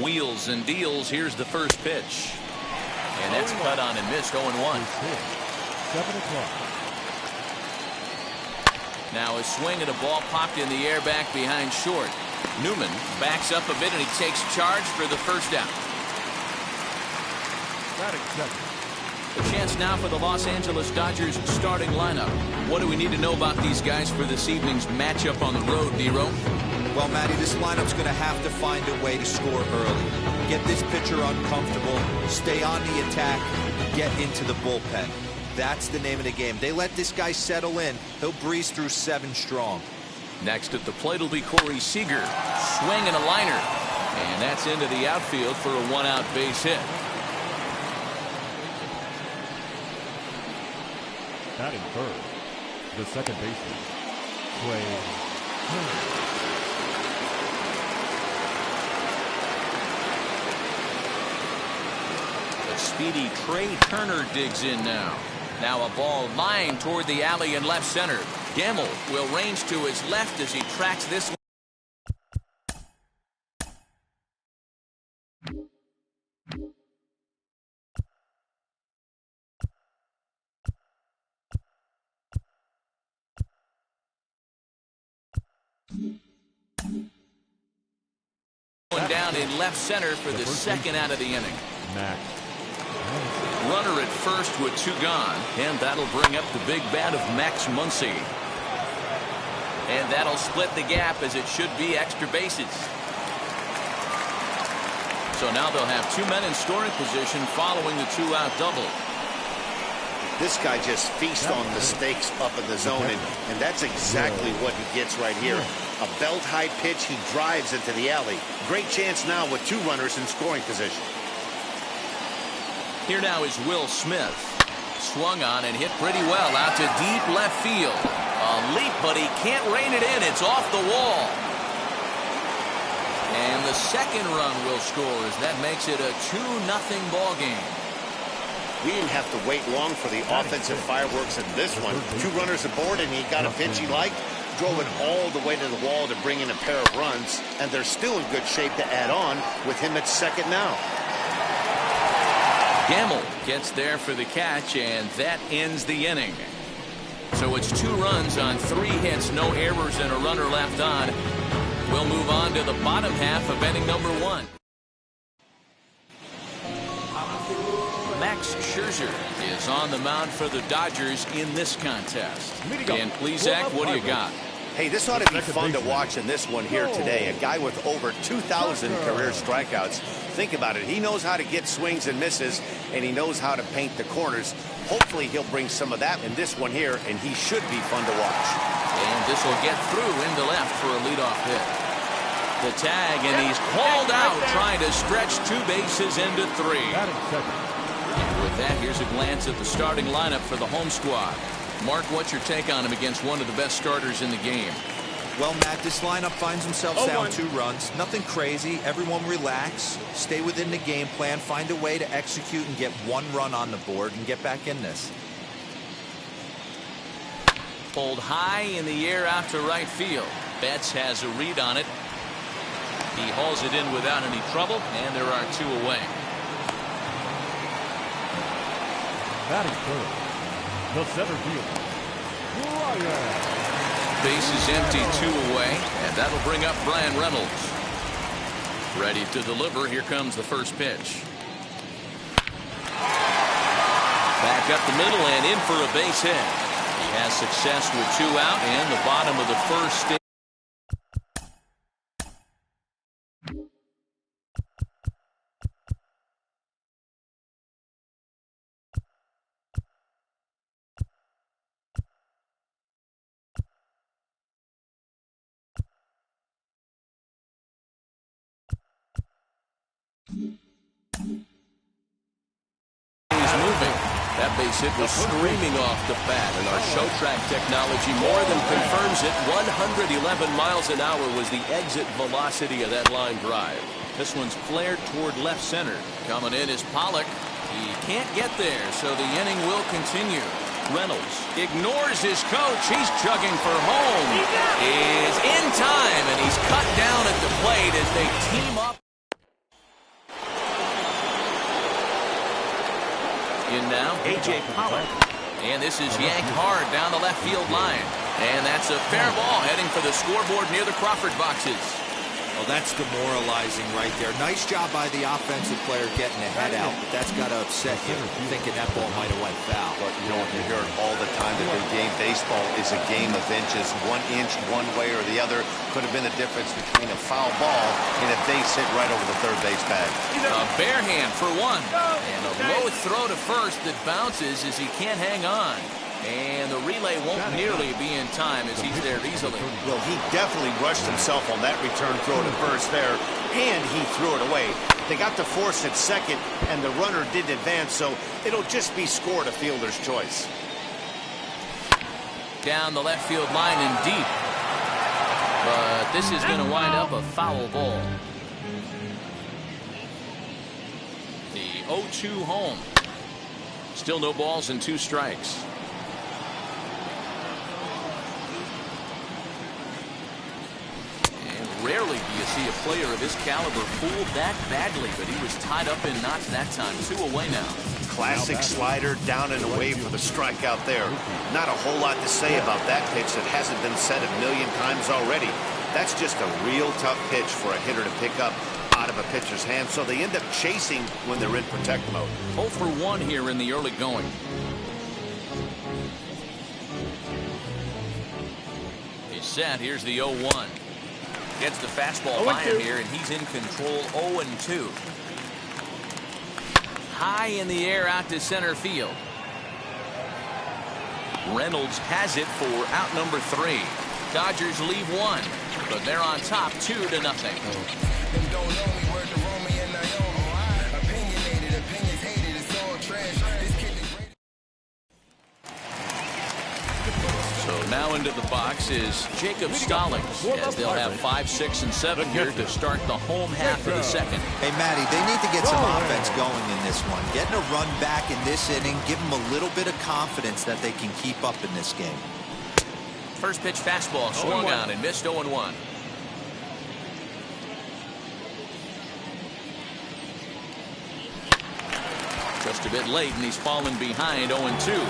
Wheels and deals. Here's the first pitch. And that's cut on and missed. 0-1. 7 o'clock. Now a swing and a ball popped in the air back behind short. Newman backs up a bit and he takes charge for the first out. A chance now for the Los Angeles Dodgers starting lineup. What do we need to know about these guys for this evening's matchup on the road, Nero? Well, Matty, this lineup's going to have to find a way to score early. Get this pitcher uncomfortable, stay on the attack, get into the bullpen. That's the name of the game. They let this guy settle in, he'll breeze through 7 strong. Next at the plate will be Corey Seager. Swing and a liner. And that's into the outfield for a 1-out base hit. Batting third, the second baseman, Trey. The speedy Trey Turner digs in now. Now a ball lined toward the alley in left center. Gamble will range to his left as he tracks this one. Down in left center for the second out of the inning. Max. Runner at first with 2 gone, and that'll bring up the big bat of Max Muncy. And that'll split the gap as it should be extra bases. So now they'll have 2 men in scoring position following the 2-out double. This guy just feasts on mistakes up in the zone, and that's exactly what he gets right here. A belt-high pitch, he drives into the alley. Great chance now with 2 runners in scoring position. Here now is Will Smith. Swung on and hit pretty well out to deep left field. A leap, but he can't rein it in. It's off the wall. And the second run will score as that makes it a 2-0 ball game. We didn't have to wait long for the offensive fireworks in this one. 2 runners aboard, and he got a pitch he liked. Drove it all the way to the wall to bring in a pair of runs, and they're still in good shape to add on with him at second now. Gamble gets there for the catch, and that ends the inning. So it's 2 runs on 3 hits, no errors, and a runner left on. We'll move on to the bottom half of inning number 1. Max Scherzer is on the mound for the Dodgers in this contest. And please, Zach, what do you got? Hey, this ought to be fun to watch in this one here today. A guy with over 2,000 career strikeouts. Think about it. He knows how to get swings and misses, and he knows how to paint the corners. Hopefully, he'll bring some of that in this one here, and he should be fun to watch. And this will get through into left for a leadoff hit. The tag, and he's called out, trying to stretch 2 bases into 3. And with that, here's a glance at the starting lineup for the home squad. Mark, what's your take on him against one of the best starters in the game? Well, Matt, this lineup finds themselves down 2 runs. Nothing crazy. Everyone relax. Stay within the game plan. Find a way to execute and get 1 run on the board and get back in this. Pulled high in the air out to right field. Betts has a read on it. He hauls it in without any trouble, and there are 2 away. Batting third, the center fielder, Ryan. Base is empty, 2 away, and that'll bring up Brian Reynolds. Ready to deliver. Here comes the first pitch. Back up the middle and in for a base hit. He has success with 2 out and the bottom of the first inning. That base hit was screaming off the bat, and our show track technology more than confirms it. 111 miles an hour was the exit velocity of that line drive. This one's flared toward left center. Coming in is Pollock. He can't get there, so the inning will continue. Reynolds ignores his coach. He's chugging for home. Is in time, and he's cut down at the plate as they team up. In now, A.J. Pollard. And this is yanked hard down the left field line. And that's a fair ball heading for the scoreboard near the Crawford boxes. Well, that's demoralizing right there. Nice job by the offensive player getting the head out, but that's got to upset you, thinking that ball might have went foul. But you know, you hear it all the time that the game baseball is a game of inches. 1 inch one way or the other could have been the difference between a foul ball and a base hit right over the third base bag. A bare hand for one. And a low throw to first that bounces as he can't hang on. And the relay won't nearly be in time as he's there easily. Well, he definitely rushed himself on that return throw to first there, and he threw it away. They got to force at second, and the runner didn't advance, so it'll just be scored a fielder's choice. Down the left field line and deep. But this is going to wind up a foul ball. The 0-2 home. Still no balls and 2 strikes. Rarely do you see a player of his caliber fooled that badly, but he was tied up in knots that time. 2 away now. Classic slider down and away for the strikeout there. Not a whole lot to say about that pitch that hasn't been said a million times already. That's just a real tough pitch for a hitter to pick up out of a pitcher's hand, so they end up chasing when they're in protect mode. 0 for 1 here in the early going. He's set. Here's the 0-1. Gets the fastball by him here, and he's in control. 0-2. High in the air out to center field. Reynolds has it for out number 3. Dodgers leave 1, but they're on top 2-0. Now into the box is Jacob Stallings, as they'll have 5, 6, and 7 here to start the home half of the second. Hey, Matty, they need to get some offense going in this one. Getting a run back in this inning, give them a little bit of confidence that they can keep up in this game. First pitch fastball swung on and missed. 0-1. Just a bit late, and he's fallen behind. 0-2.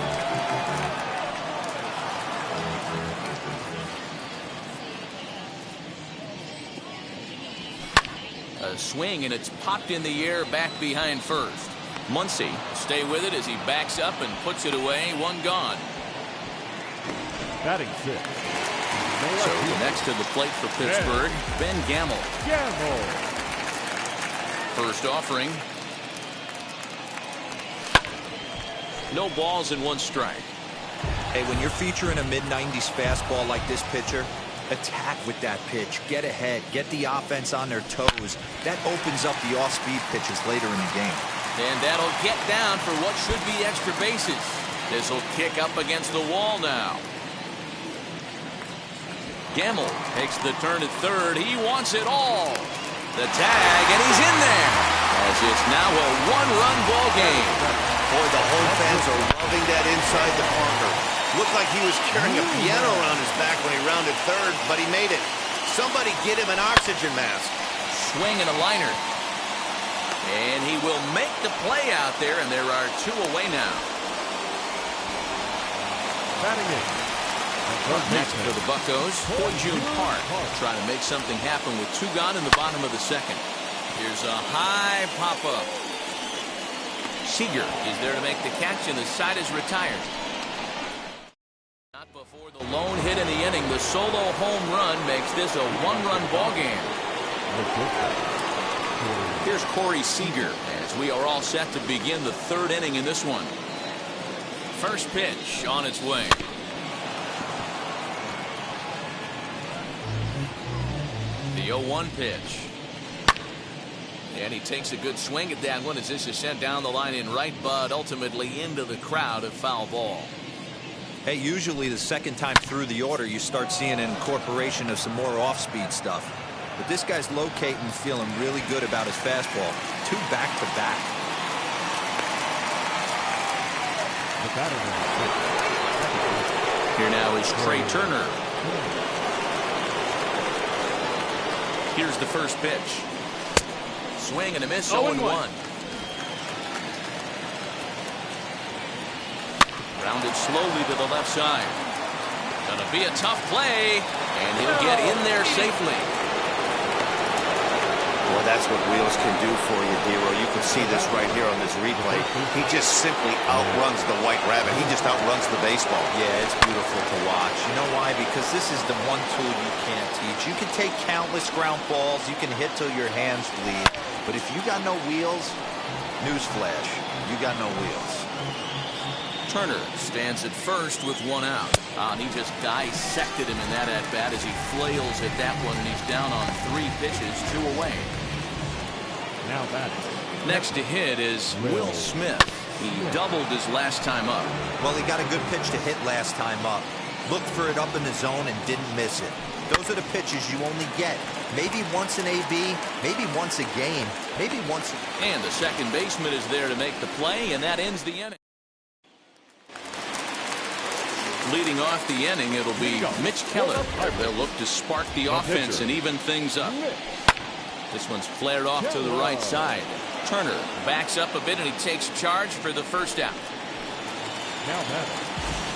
A swing, and it's popped in the air back behind first. Muncy stay with it as he backs up and puts it away. 1 gone. Batting 6. So next to the plate for Pittsburgh, Ben Gamble. First offering. No balls and 1 strike. Hey, when you're featuring a mid-90s fastball like this pitcher, attack with that pitch. Get ahead. Get the offense on their toes. That opens up the off-speed pitches later in the game. And that'll get down for what should be extra bases. This will kick up against the wall now. Gamble takes the turn at third. He wants it all. The tag, and he's in there. As it's now a 1-run ball game. Boy, the home fans are loving that inside the corner. Looked like he was carrying a piano around his back when he rounded third, but he made it. Somebody get him an oxygen mask. Swing and a liner. And he will make the play out there, and there are 2 away now. Batting in. Next for the Buccos, Ho-Jun Park trying to make something happen with 2 gone in the bottom of the second. Here's a high pop-up. Seager is there to make the catch, and the side is retired. Not before the lone hit in the inning. The solo home run makes this a 1-run ball game. Here's Corey Seager as we are all set to begin the 3rd inning in this one. First pitch on its way. The 0-1 pitch. And he takes a good swing at that one as this is sent down the line in right, but ultimately into the crowd of foul ball. Hey, usually the second time through the order, you start seeing an incorporation of some more off-speed stuff. But this guy's locating, feeling really good about his fastball. 2 back-to-back. Here now is Trey Turner. Here's the first pitch. Swing and a miss. 0-1. Grounded slowly to the left side. Gonna be a tough play, and he'll get in there safely. Well, that's what wheels can do for you, Hero. You can see this right here on this replay. He just simply outruns the White Rabbit. He just outruns the baseball. Yeah, it's beautiful to watch. You know why? Because this is the one tool you can't teach. You can take countless ground balls. You can hit till your hands bleed. But if you got no wheels, newsflash, you got no wheels. Turner stands at first with one out. And he just dissected him in that at-bat as he flails at that one, and he's down on 3 pitches, 2 away. Now batting. Next to hit is Will Smith. He doubled his last time up. Well, he got a good pitch to hit last time up. Looked for it up in the zone and didn't miss it. Those are the pitches you only get. Maybe once an AB, maybe once a game, maybe once. And the second baseman is there to make the play, and that ends the inning. Leading off the inning, it'll be Mitch Keller. They'll look to spark the offense and even things up. This one's flared off to the right side. Turner backs up a bit, and he takes charge for the first out. Now batting.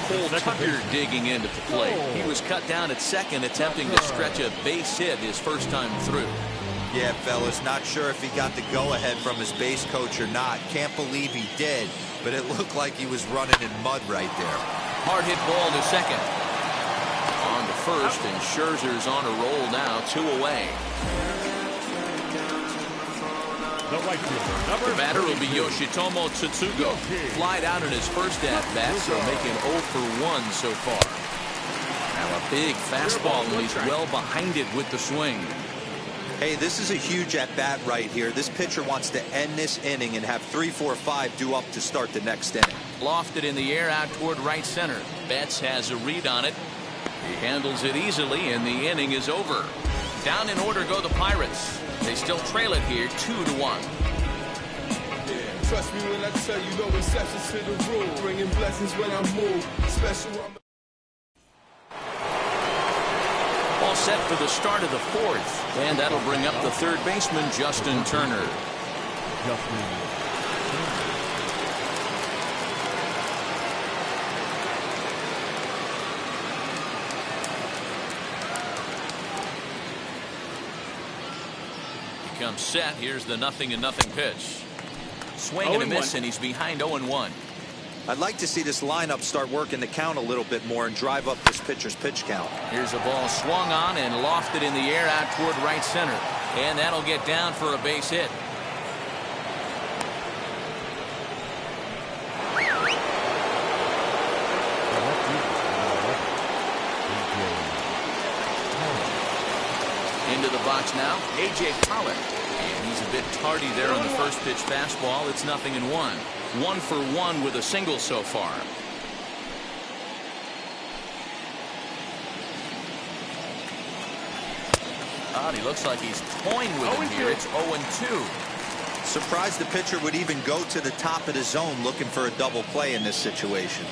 Cole Tucker digging into the plate. He was cut down at second, attempting to stretch a base hit his first time through. Yeah, fellas, not sure if he got the go-ahead from his base coach or not. Can't believe he did, but it looked like he was running in mud right there. Hard hit ball to second. On to first, and Scherzer's on a roll now, 2 away. The right fielder. The batter will be Yoshitomo Tsutsugo. Flied out in his first at-bat, so making 0 for 1 so far. Now a big fastball, and he's well behind it with the swing. Hey, this is a huge at-bat right here. This pitcher wants to end this inning and have 3, 4, 5 due up to start the next inning. Lofted in the air out toward right center. Betts has a read on it. He handles it easily, and the inning is over. Down in order go the Pirates. They still trail it here 2-1. Trust me when I tell you, no exceptions to the rule. Bringing blessings when I move. Special. All set for the start of the 4th, and that'll bring up the third baseman, Justin Turner. He comes set. Here's the 0-0 pitch. Swing and a miss, and he's behind 0-1. I'd like to see this lineup start working the count a little bit more and drive up this pitcher's pitch count. Here's a ball swung on and lofted in the air out toward right center. And that'll get down for a base hit. Into the box now, A.J. Pollock. And he's a bit tardy there on the first pitch fastball. It's 0-1. 1 for 1 with a single so far. Oh, he looks like he's toying with him here. It's 0-2. Surprised the pitcher would even go to the top of the zone looking for a double play in this situation.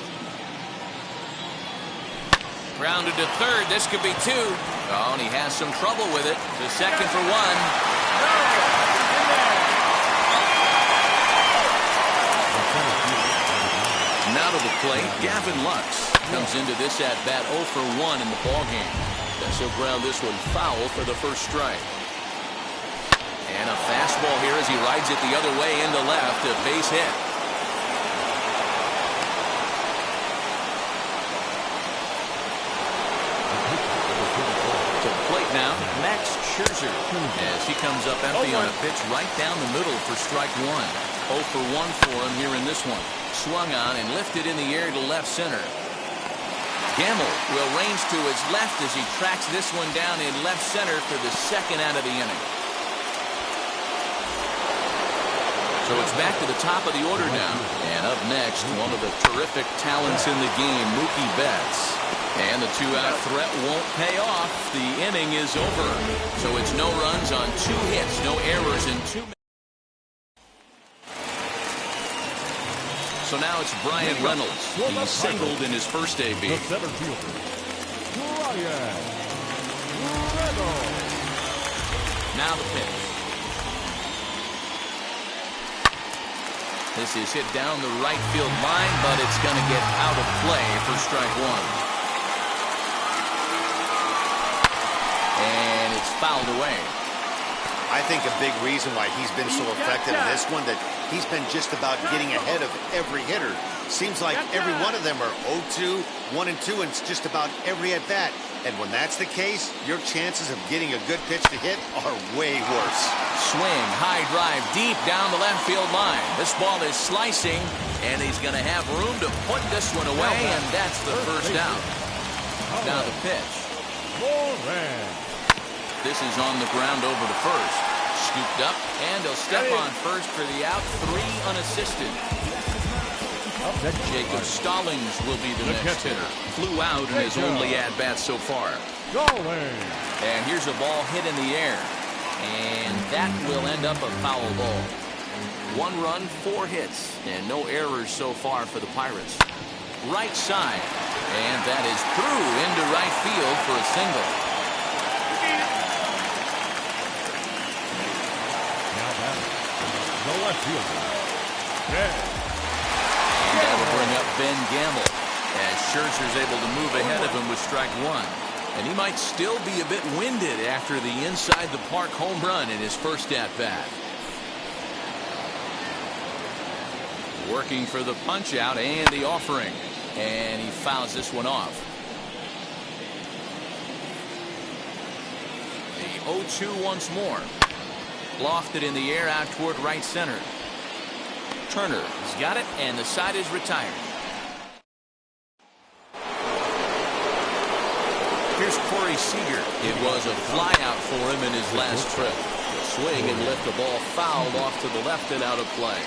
Grounded to third. This could be 2. Oh, and he has some trouble with it. The second for 1. Now to the plate, Gavin Lux comes into this at-bat 0 for 1 in the ballgame. He'll ground this one foul for the first strike. And a fastball here as he rides it the other way into left, a base hit. To the plate now, Max Scherzer, as he comes up empty on a pitch right down the middle for strike 1. 0 for 1 for him here in this one. Swung on and lifted in the air to left center. Gamble will range to his left as he tracks this one down in left center for the second out of the inning. So it's back to the top of the order now. And up next, one of the terrific talents in the game, Mookie Betts. And the 2-out threat won't pay off. The inning is over. So it's no runs on 2 hits, no errors in 2 minutes. So now it's Brian Reynolds. He singled in his first AB. The center fielder, Brian Reynolds. Now the pitch. This is hit down the right field line, but it's going to get out of play for strike one. And it's fouled away. I think a big reason why he's been so effective in this one, that he's been just about getting ahead of every hitter. Seems like every one of them are 0-2, 1-2, and it's just about every at-bat. And when that's the case, your chances of getting a good pitch to hit are way worse. Swing, high drive, deep down the left field line. This ball is slicing, and he's going to have room to put this one away, and that's the first out. Now the pitch. This is on the ground over to first. Scooped up, and he'll step on first for the out. 3 unassisted. Jacob Stallings will be the next hitter. Flew out in his only at-bat so far. And here's a ball hit in the air. And that will end up a foul ball. 1 run, 4 hits, and no errors so far for the Pirates. Right side. And that is through into right field for a single. The left fielder. And that'll bring up Ben Gamble as Scherzer's able to move ahead of him with strike 1. And he might still be a bit winded after the inside the park home run in his first at bat. Working for the punch out and the offering. And he fouls this one off. The 0-2 once more. Lofted in the air out toward right center. Turner has got it, and the side is retired. Here's Corey Seager. It was a flyout for him in his last trip. Swing and lift the ball fouled off to the left and out of play.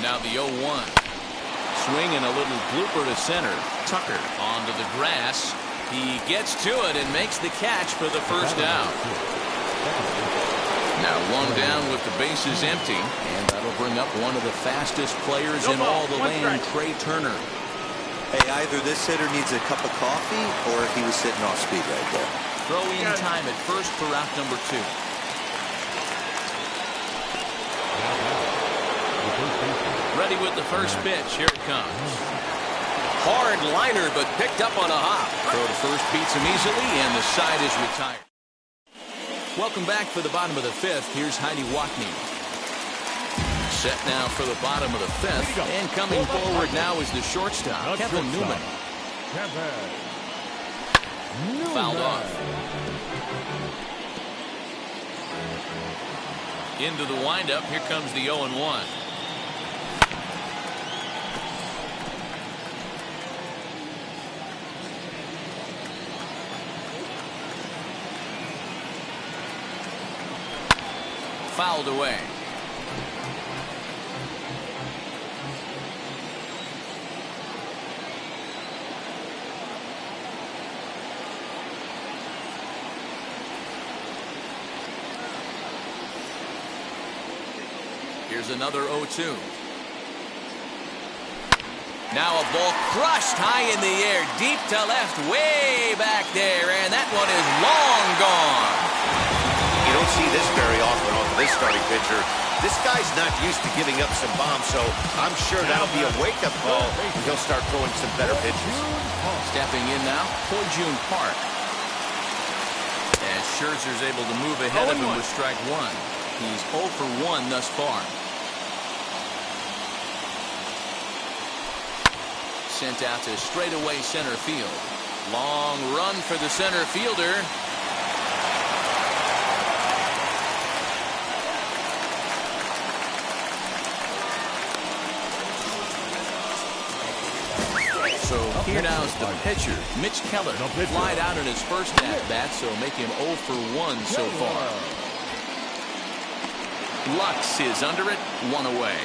Now the 0-1. Swing and a little blooper to center. Tucker onto the grass. He gets to it and makes the catch for the first out. Now 1 down with the bases empty, and that'll bring up one of the fastest players in all the land, Trey Turner. Hey, either this hitter needs a cup of coffee or he was sitting off speed right there. Throw in time at first for out number 2. Ready with the first pitch. Here it comes. Hard liner, but picked up on a hop. Throw to first beats him easily, and the side is retired. Welcome back for the bottom of the 5th. Here's Heidi Watney. Set now for the bottom of the 5th. And coming forward now is the shortstop, Kevin Newman. Fouled off. Into the windup. Here comes the 0-1. Fouled away. Here's another 0-2. Now a ball crushed high in the air, deep to left, way back there, and that one is long gone. You don't see this very often off of this starting pitcher. This guy's not used to giving up some bombs, so I'm sure that'll be a wake-up call. He'll start throwing some better pitches. Stepping in now, June Park. As Scherzer's able to move ahead of him with strike 1. He's 0 for 1 thus far. Sent out to straightaway center field. Long run for the center fielder. So here now is the pitcher, Mitch Keller. Flied out in his first at-bat, so make him 0 for 1 so far. Lux is under it, 1 away.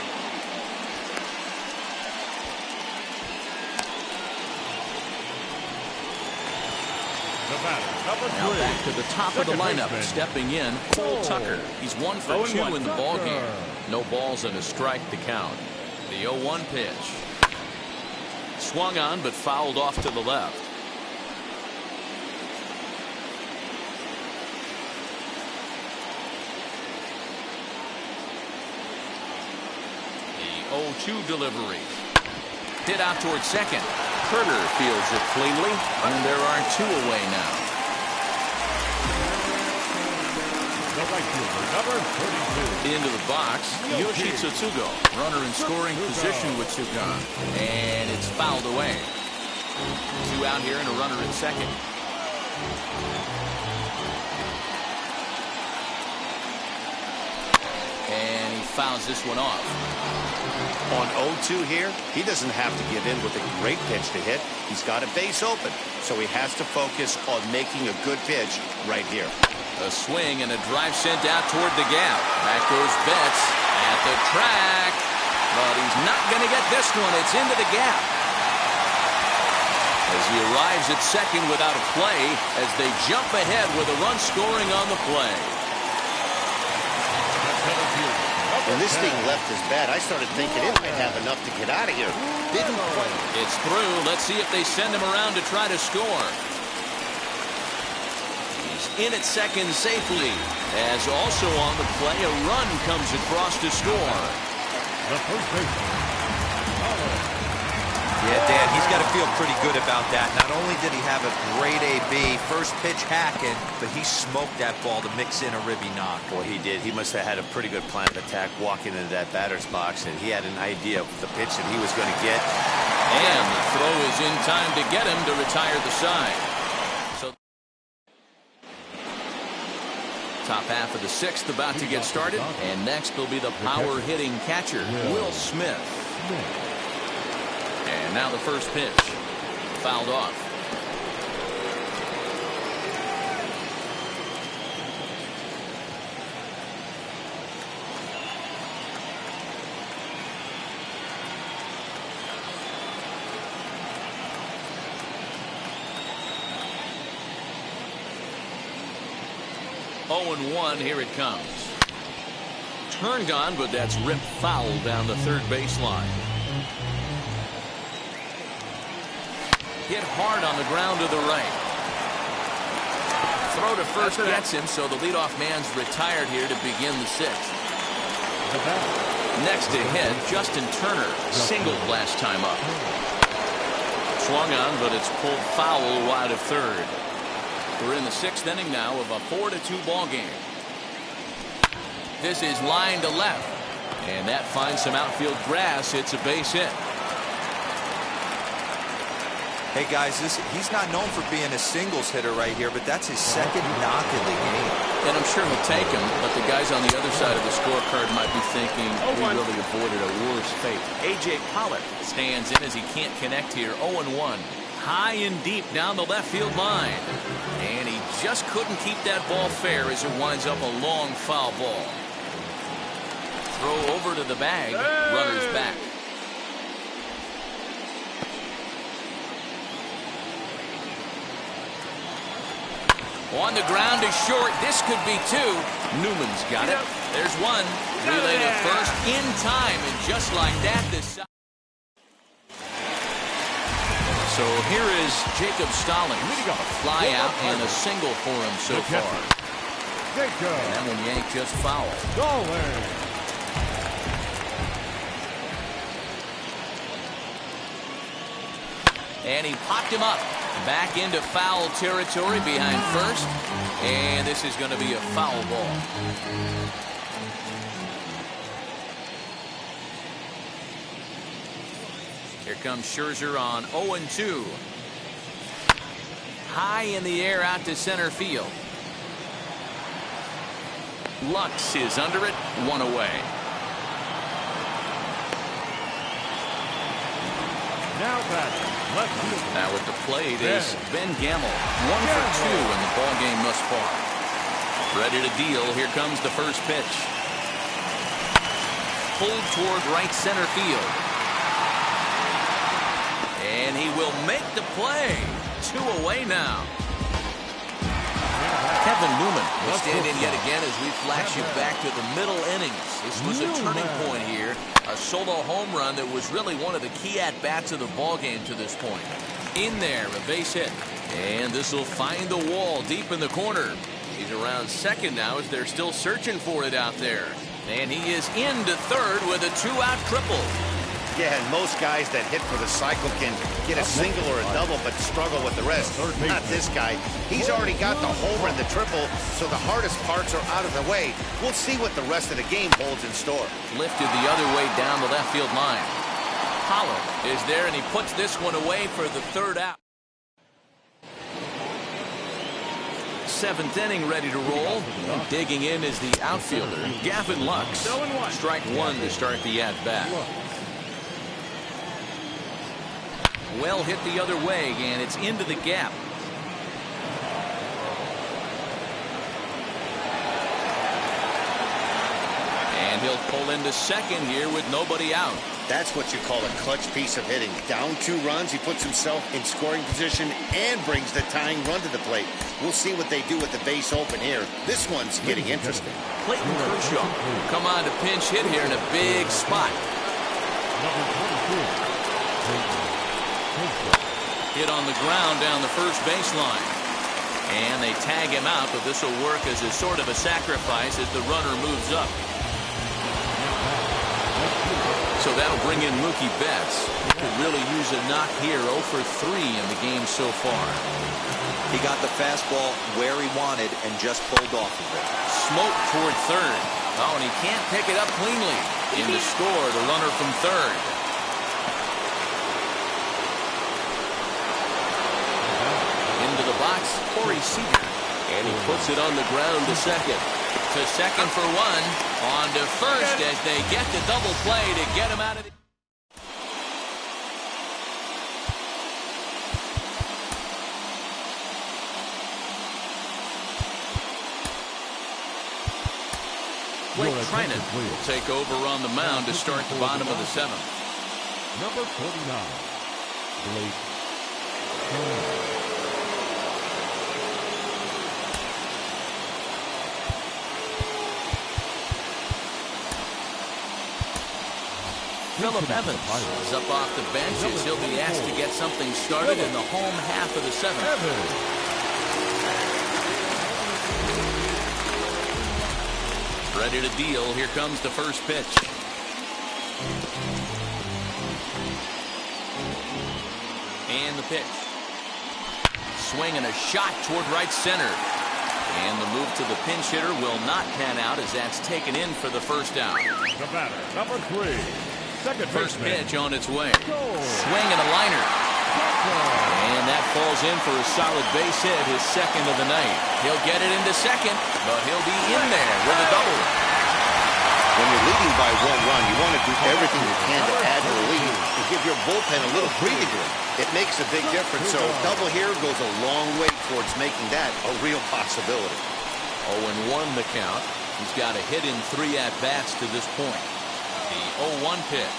Now back to the top of the lineup, stepping in, Cole Tucker. He's 1 for 2 in the ballgame. No balls and a strike to count. The 0-1 pitch. Swung on, but fouled off to the left. The 0-2 delivery. Hit out towards second. Turner fields it cleanly, and there are 2 away now. The right fielder, number 32. Into the box, Yoshitsugo. Runner in scoring position with Tsuga. And it's fouled away. 2 out here and a runner at second. And he fouls this one off. On 0-2 here, he doesn't have to give in with a great pitch to hit. He's got a base open, so he has to focus on making a good pitch right here. A swing and a drive sent out toward the gap. Back goes Betts at the track. But he's not going to get this one. It's into the gap. As he arrives at second without a play, as they jump ahead with a run scoring on the play. When this thing left his bat, I started thinking it might have enough to get out of here. Didn't quite. It's through. Let's see if they send him around to try to score. He's in at second safely. As also on the play, a run comes across to score. The first baseman. Yeah, Dan, he's got to feel pretty good about that. Not only did he have a great AB, first pitch hacking, but he smoked that ball to mix in a ribby knock. Boy, he did. He must have had a pretty good plan of attack walking into that batter's box, and he had an idea of the pitch that he was going to get. And the throw is in time to get him to retire the side. So top half of the 6th about to get started, and next will be the power hitting catcher, Will Smith. And now the first pitch. Fouled off. Oh, 0-1, here it comes. Turned on, but that's ripped foul down the third baseline. Hit hard on the ground to the right. Throw to first gets him, so the leadoff man's retired here to begin the 6th. Next to hit, Justin Turner singled last time up. Swung on, but it's pulled foul wide of third. We're in the 6th inning now of a 4-2 ball game. This is line to left, and that finds some outfield grass. It's a base hit. Hey, guys, he's not known for being a singles hitter right here, but that's his second knock of the game. And I'm sure he'll take him, but the guys on the other side of the scorecard might be thinking we really avoided a worse fate. A.J. Pollock stands in as he can't connect here. 0-1. High and deep down the left field line. And he just couldn't keep that ball fair as it winds up a long foul ball. Throw over to the bag. Runner's back. On the ground is short. This could be 2. Newman's got it. There's 1. Relay to first in time. And just like that, this. So here is Jacob Stallings. A fly out and a single for him so far. And that one yanked just foul. And he popped him up. Back into foul territory behind first. And this is going to be a foul ball. Here comes Scherzer on 0-2. High in the air out to center field. Lux is under it. 1 away. Now batting. Now with the plate is Ben Gamel. 1 for 2 in the ball game thus far. Ready to deal. Here comes the first pitch. Pulled toward right center field. And he will make the play. 2 away now. Kevin Newman will stand in yet again as we flash you back to the middle innings. This was a turning point here. A solo home run that was really one of the key at-bats of the ball game to this point. In there, a base hit. And this will find the wall deep in the corner. He's around second now as they're still searching for it out there. And he is into third with a 2-out triple. Yeah, and most guys that hit for the cycle can get a single or a double, but struggle with the rest. Not this guy. He's already got the homer and the triple, so the hardest parts are out of the way. We'll see what the rest of the game holds in store. Lifted the other way down the left field line. Hollow is there, and he puts this one away for the third out. Seventh inning ready to roll. And digging in is the outfielder, Gavin Lux. Strike one to start the at-bat. Well hit the other way, and it's into the gap. And he'll pull into second here with nobody out. That's what you call a clutch piece of hitting. Down 2 runs, he puts himself in scoring position and brings the tying run to the plate. We'll see what they do with the base open here. This one's getting interesting. Clayton Kershaw come on to pinch hit here in a big spot. Hit on the ground down the first baseline. And they tag him out, but this will work as a sort of a sacrifice as the runner moves up. So that'll bring in Mookie Betts. He could really use a knock here. 0 for 3 in the game so far. He got the fastball where he wanted and just pulled off of it. Smoke toward third. Oh, and he can't pick it up cleanly. In to score, the runner from third. Into the box, Corey Seager. And he puts it on the ground to second. To second for one. On to first as they get the double play to get him out of the... Blake Trinan will take over on the mound to start the bottom of the 7th. Number 49, Blake Trinan. Phillip Evans is up off the bench as he'll be asked to get something started in the home half of the 7th. Ready to deal. Here comes the first pitch. And the pitch. Swing and a shot toward right center. And the move to the pinch hitter will not pan out as that's taken in for the first out. The batter, number 3. First pitch on its way. Swing and a liner. And that falls in for a solid base hit, his second of the night. He'll get it into second, but he'll be in there with a double. When you're leading by 1 run, you want to do everything you can to add to the lead and give your bullpen a little breathing room. It makes a big difference, so double here goes a long way towards making that a real possibility. 0-1 the count. He's got a hit in 3 at-bats to this point. The 0-1 pitch.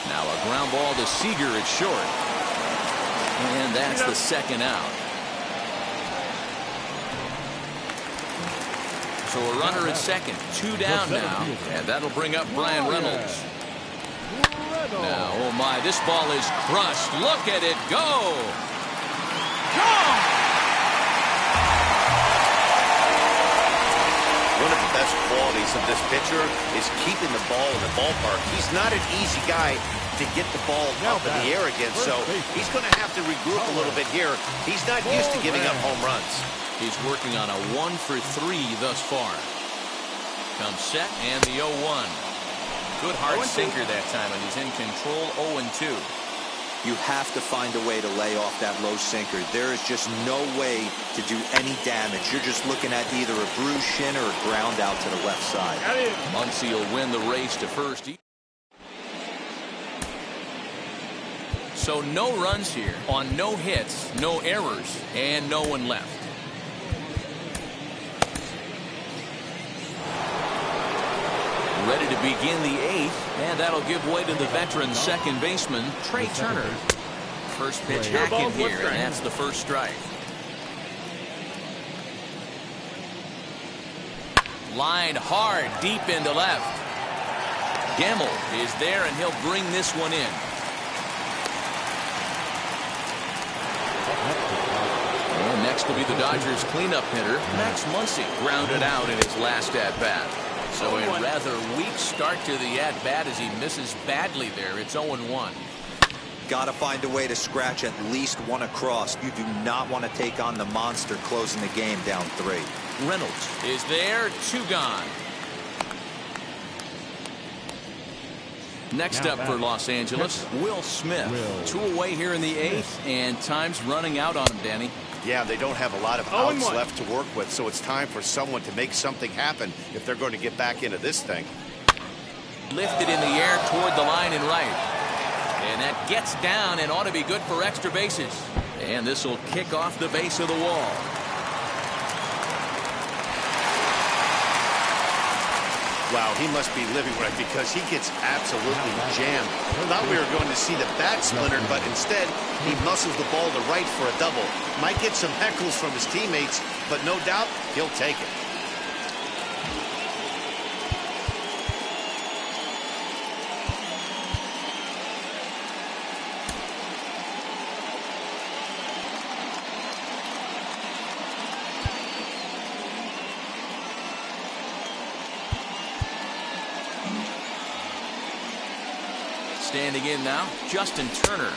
Now a ground ball to Seager at short. And that's the second out. So a runner at second. 2 down now. And that'll bring up Brian Reynolds. Now, oh my, this ball is crushed. Look at it go. Gone! One of the best qualities of this pitcher is keeping the ball in the ballpark. He's not an easy guy to get the ball up in the air against, so he's going to have to regroup a little bit here. He's not used to giving up home runs. He's working on a 1 for 3 thus far. Comes set and the 0-1. Good hard sinker that time, and he's in control. 0-2. You have to find a way to lay off that low sinker. There is just no way to do any damage. You're just looking at either a bruised shin or a ground out to the left side. Muncy will win the race to first. So no runs here on no hits, no errors, and no one left. Ready to begin the 8th, and that'll give way to the veteran second baseman, Trey Turner. First pitch hacking here, and that's the first strike. Lined hard, deep into left. Gemmel is there, and he'll bring this one in. And next will be the Dodgers cleanup hitter, Max Muncy, grounded out in his last at-bat. So a rather weak start to the at-bat as he misses badly there. It's 0-1. Got to find a way to scratch at least one across. You do not want to take on the monster closing the game down 3. Reynolds is there, 2 gone. Next up for Los Angeles, Will Smith. 2 away here in the 8th, and time's running out on him, Danny. Yeah, they don't have a lot of outs left to work with, so it's time for someone to make something happen if they're going to get back into this thing. Lifted in the air toward the line and right. And that gets down and ought to be good for extra bases. And this will kick off the base of the wall. Wow, he must be living right because he gets absolutely jammed. Thought we were going to see the bat splintered, but instead he muscles the ball to right for a double. Might get some heckles from his teammates, but no doubt he'll take it. Standing in now, Justin Turner,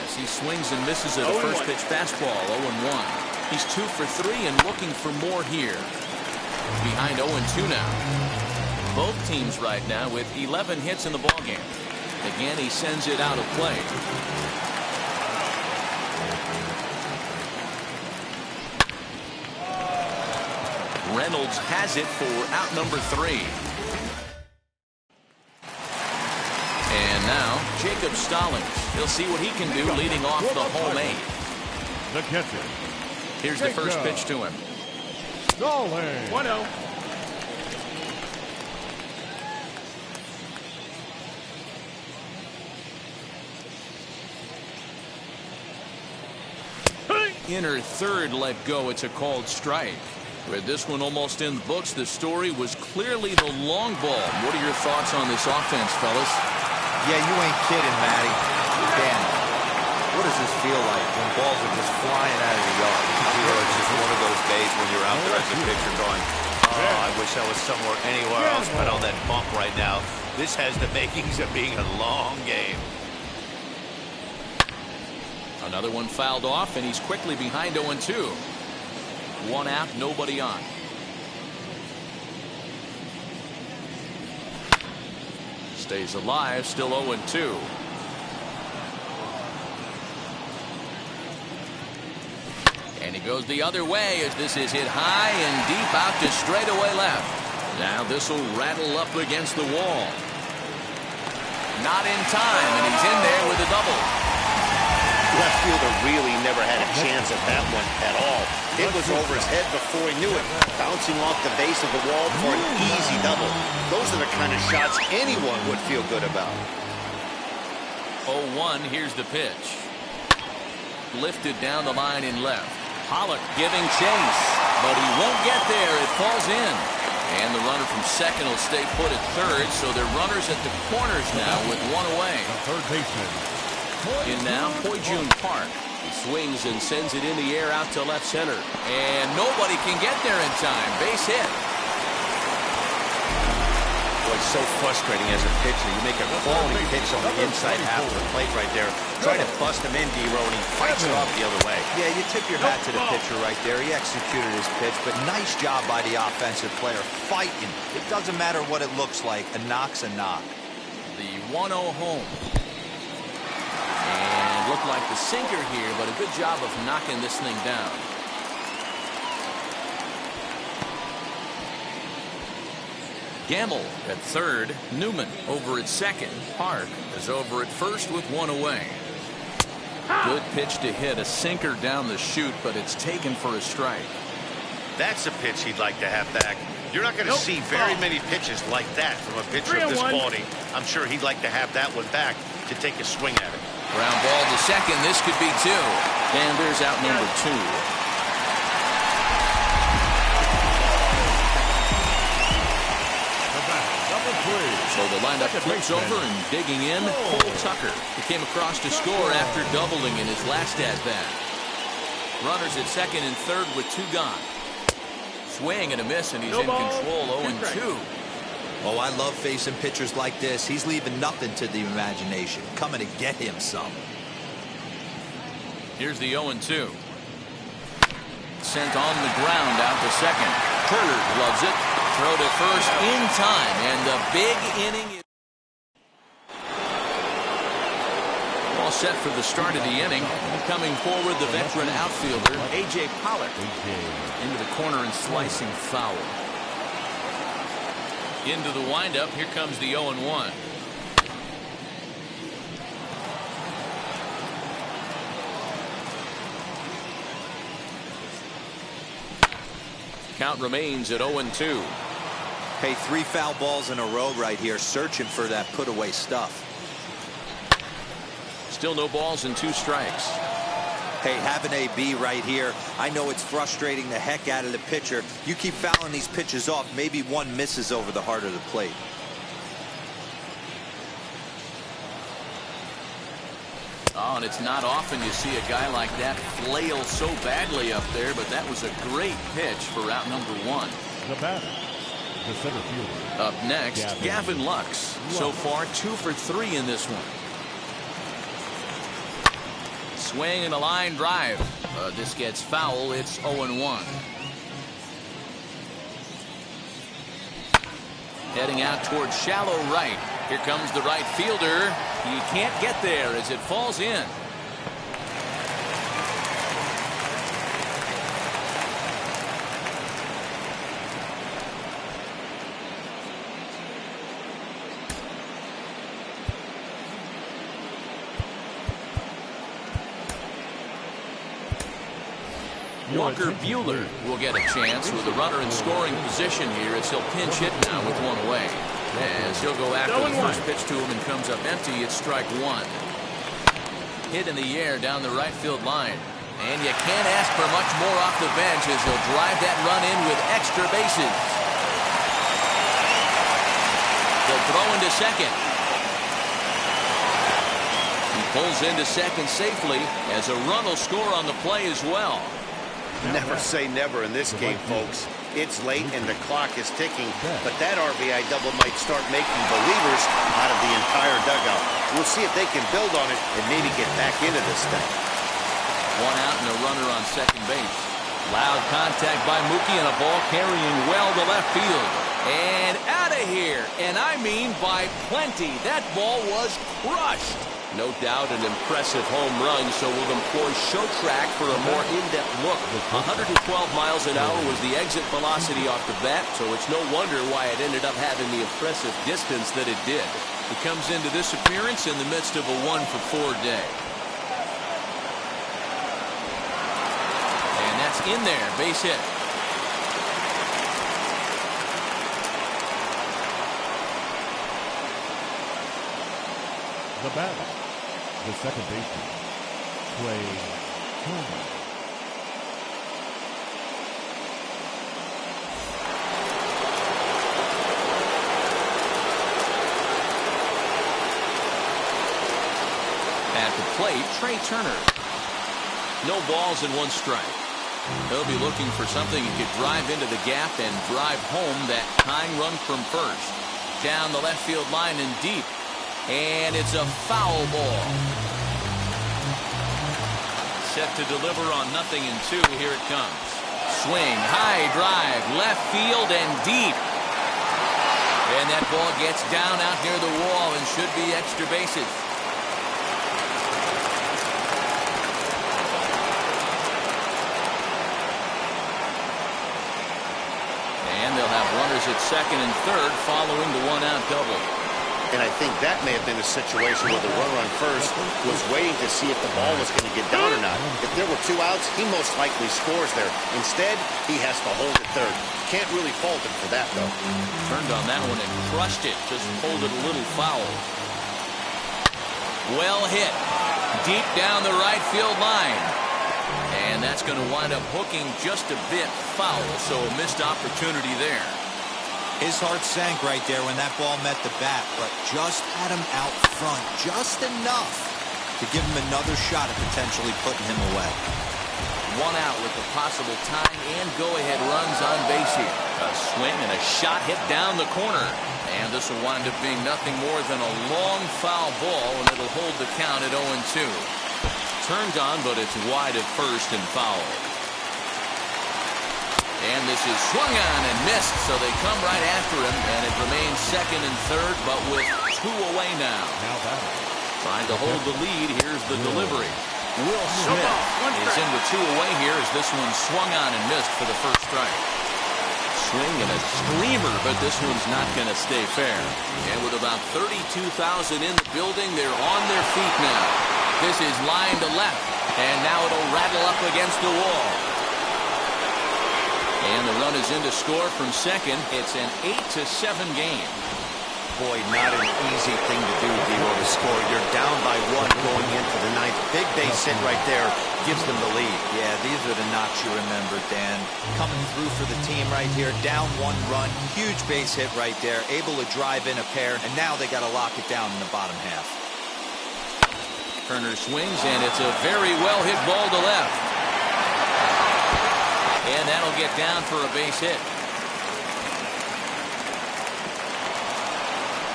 as he swings and misses at a first pitch fastball, 0-1. He's 2 for 3 and looking for more here. Behind 0-2 now. Both teams right now with 11 hits in the ballgame. Again, he sends it out of play. Reynolds has it for out number 3. And now, Jacob Stallings. He'll see what he can do leading off the home 8. The catcher. Here's the first pitch to him. Stallings. 1-0. Inner third let go. It's a called strike. With this one almost in the books, the story was clearly the long ball. What are your thoughts on this offense, fellas? Yeah, you ain't kidding, Matty. Dan, what does this feel like when balls are just flying out of the yard? It's just one of those days when you're out there as a pitcher going, oh, I wish I was somewhere anywhere else but on that bump right now. This has the makings of being a long game. Another one fouled off, and he's quickly behind 0-2. 1 out, nobody on. Stays alive, still 0-2. And he goes the other way as this is hit high and deep out to straightaway left. Now this will rattle up against the wall. Not in time, and he's in there with a double. Left fielder really never had a chance at that one at all. It was over his head before he knew it, bouncing off the base of the wall for an easy double. Those are the kind of shots anyone would feel good about. 0-1, here's the pitch. Lifted down the line in left. Pollock giving chase, but he won't get there. It falls in. And the runner from second will stay put at third, so they're runners at the corners now with 1 away. The third baseman. In now, Jun Park. He swings and sends it in the air out to left center. And nobody can get there in time. Base hit. Boy, it's so frustrating as a pitcher. You make a quality pitch on the inside half of the plate right there. Try to bust him in, D-Row, and he fights it off the other way. Yeah, you tip your hat to the pitcher right there. He executed his pitch, but nice job by the offensive player fighting. It doesn't matter what it looks like. A knock's a knock. The 1-0 home. And looked like the sinker here, but a good job of knocking this thing down. Gamble at third. Newman over at second. Park is over at first with 1 away. Good pitch to hit. A sinker down the chute, but it's taken for a strike. That's a pitch he'd like to have back. You're not going to see very many pitches like that from a pitcher of this quality. I'm sure he'd like to have that one back to take a swing at it. Ground ball to second. This could be 2. And there's out number 2. Number 3. So the lineup flips over and digging in, Cole Tucker. He came across to score after doubling in his last at-bat. Runners at second and third with 2 gone. Swing and a miss, and he's in control. 0-2. Oh, I love facing pitchers like this. He's leaving nothing to the imagination. Coming to get him some. Here's the 0-2. Sent on the ground out to second. Turner loves it. Throw to first in time. And the big inning is all set for the start of the inning. Coming forward, the veteran outfielder, A.J. Pollock. Into the corner and slicing foul. Into the windup. Here comes the 0-1. Count remains at 0-2. Hey, 3 foul balls in a row right here, searching for that put-away stuff. Still no balls and 2 strikes. Hey, have an AB right here. I know it's frustrating the heck out of the pitcher. You keep fouling these pitches off, maybe one misses over the heart of the plate. Oh, and it's not often you see a guy like that flail so badly up there, but that was a great pitch for out number 1. The batter, the center fielder. Up next, Gavin Lux. So far, 2 for 3 in this one. Swing and a line drive. This gets foul. It's 0-1. Heading out towards shallow right. Here comes the right fielder. He can't get there as it falls in. Walker Buehler will get a chance with a runner in scoring position here as he'll pinch hit now with 1 away. As he'll go after the first pitch to him and comes up empty, it's strike 1. Hit in the air down the right field line. And you can't ask for much more off the bench as he'll drive that run in with extra bases. They'll throw into second. He pulls into second safely as a run will score on the play as well. Never say never in this game, folks. It's late and the clock is ticking, but that RBI double might start making believers out of the entire dugout. We'll see if they can build on it and maybe get back into this thing. 1 out and a runner on second base. Loud contact by Mookie and a ball carrying well to left field. And out of here, and I mean by plenty. That ball was crushed. No doubt an impressive home run, so we'll employ show track for a more in-depth look. 112 miles an hour was the exit velocity off the bat, so it's no wonder why it ended up having the impressive distance that it did. It comes into this appearance in the midst of a 1-for-4 day. And that's in there, base hit. The batter, the second baseman, Clay Holmes. At the plate, Trey Turner. No balls and 1 strike. He'll be looking for something he could drive into the gap and drive home that tying run from first. Down the left field line and deep. And it's a foul ball. Set to deliver on 0-2. Here it comes. Swing, high drive, left field and deep. And that ball gets down out near the wall and should be extra bases. And they'll have runners at second and third following the 1-out double. And I think that may have been a situation where the runner on first was waiting to see if the ball was going to get down or not. If there were 2 outs, he most likely scores there. Instead, he has to hold it third. Can't really fault him for that, though. Turned on that one and crushed it. Just pulled it a little foul. Well hit. Deep down the right field line. And that's going to wind up hooking just a bit foul, so a missed opportunity there. His heart sank right there when that ball met the bat, but just had him out front, just enough to give him another shot at potentially putting him away. one out with the possible tying and go-ahead runs on base here. A swing and a shot hit down the corner. And this will wind up being nothing more than a long foul ball, and it'll hold the count at 0-2. Turned on, but it's wide at first and foul. And this is swung on and missed, so they come right after him, and it remains second and third, but with 2 away now. Trying to hold the lead, here's the delivery. Will Smith is in with 2 away here as this one swung on and missed for the first strike. Swing and a screamer, but this one's not going to stay fair. And with about 32,000 in the building, they're on their feet now. This is line to left, and now it'll rattle up against the wall. And the run is in to score from second. It's an 8-7 game. Boy, not an easy thing to do, Dero, to score. You're down by 1 going into the ninth. Big base hit right there gives them the lead. Yeah, these are the knocks you remember, Dan. Coming through for the team right here. Down 1 run. Huge base hit right there. Able to drive in a pair. And now they got to lock it down in the bottom half. Turner swings, and it's a very well-hit ball to left. And that'll get down for a base hit.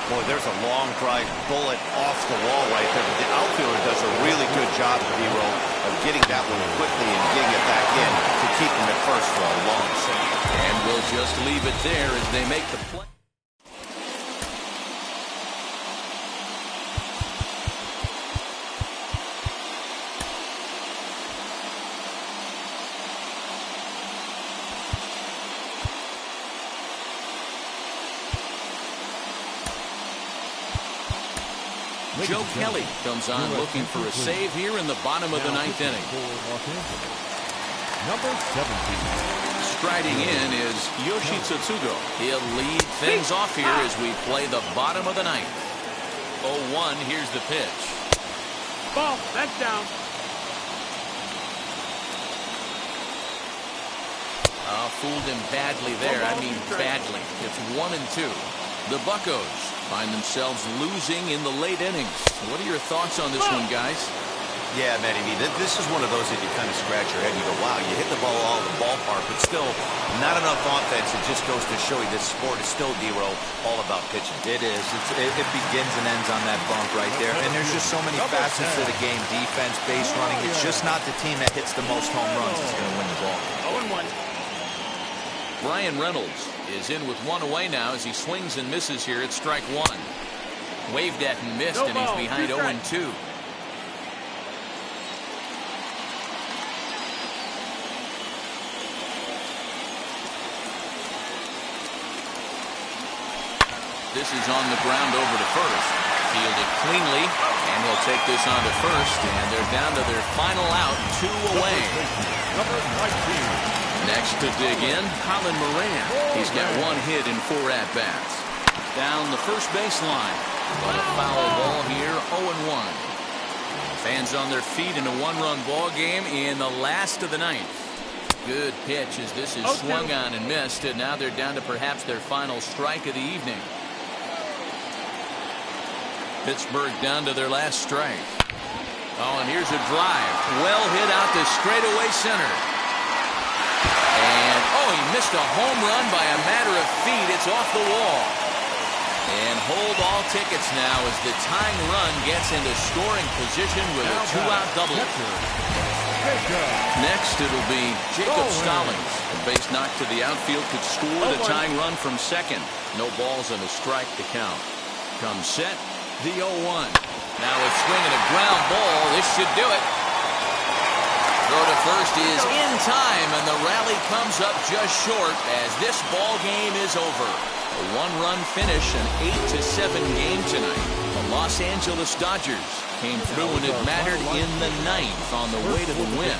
Boy, there's a long drive bullet off the wall right there. But the outfielder does a really good job, Dero, of getting that one quickly and getting it back in to keep him at first for a long second. And we'll just leave it there as they make the play. Joe Kelly comes on looking for a save here in the bottom of the ninth inning. Number 17. Striding in is Yoshi Tsutsugo. He'll lead things off here as we play the bottom of the ninth. 0-1, here's the pitch. Ball, that's down. Fooled him badly there. I mean badly. It's 1-2. The Buccos find themselves losing in the late innings. What are your thoughts on this one, guys? Yeah, Matty, this is one of those that you kind of scratch your head and you go, wow, you hit the ball all in the ballpark, but still not enough offense. It just goes to show you this sport is still, Dero, all about pitching. It is. It begins and ends on that bump right there. And there's just so many facets to the game. Defense, base running. It's just not the team that hits the most home runs that's going to win the ball. 0-1. Brian Reynolds is in with 1 away now as he swings and misses here at strike 1. Waved at and missed, and he's behind 0-2. This is on the ground over to first. Fielded cleanly, and he'll take this on to first, and they're down to their final out, 2 away. Number 19. Next to dig in, Colin Moran. He's got 1 hit in 4 at-bats. Down the first baseline. But a foul ball here, 0-1. Fans on their feet in a 1-run ball game in the last of the ninth. Good pitch as this is swung on and missed, and now they're down to perhaps their final strike of the evening. Pittsburgh down to their last strike. Oh, and here's a drive. Well hit out to straightaway center. And, he missed a home run by a matter of feet. It's off the wall. And hold all tickets now as the tying run gets into scoring position with a 2-out double. Next, it'll be Jacob Stallings. A base knock to the outfield could score the tying run from second. No balls and a strike to count. Comes set, the 0-1. Now a swing and a ground ball. This should do it. Throw to first is in time, and the rally comes up just short as this ball game is over. A 1-run finish, an 8-7 game tonight. The Los Angeles Dodgers came through when it mattered in the ninth on the way to the win.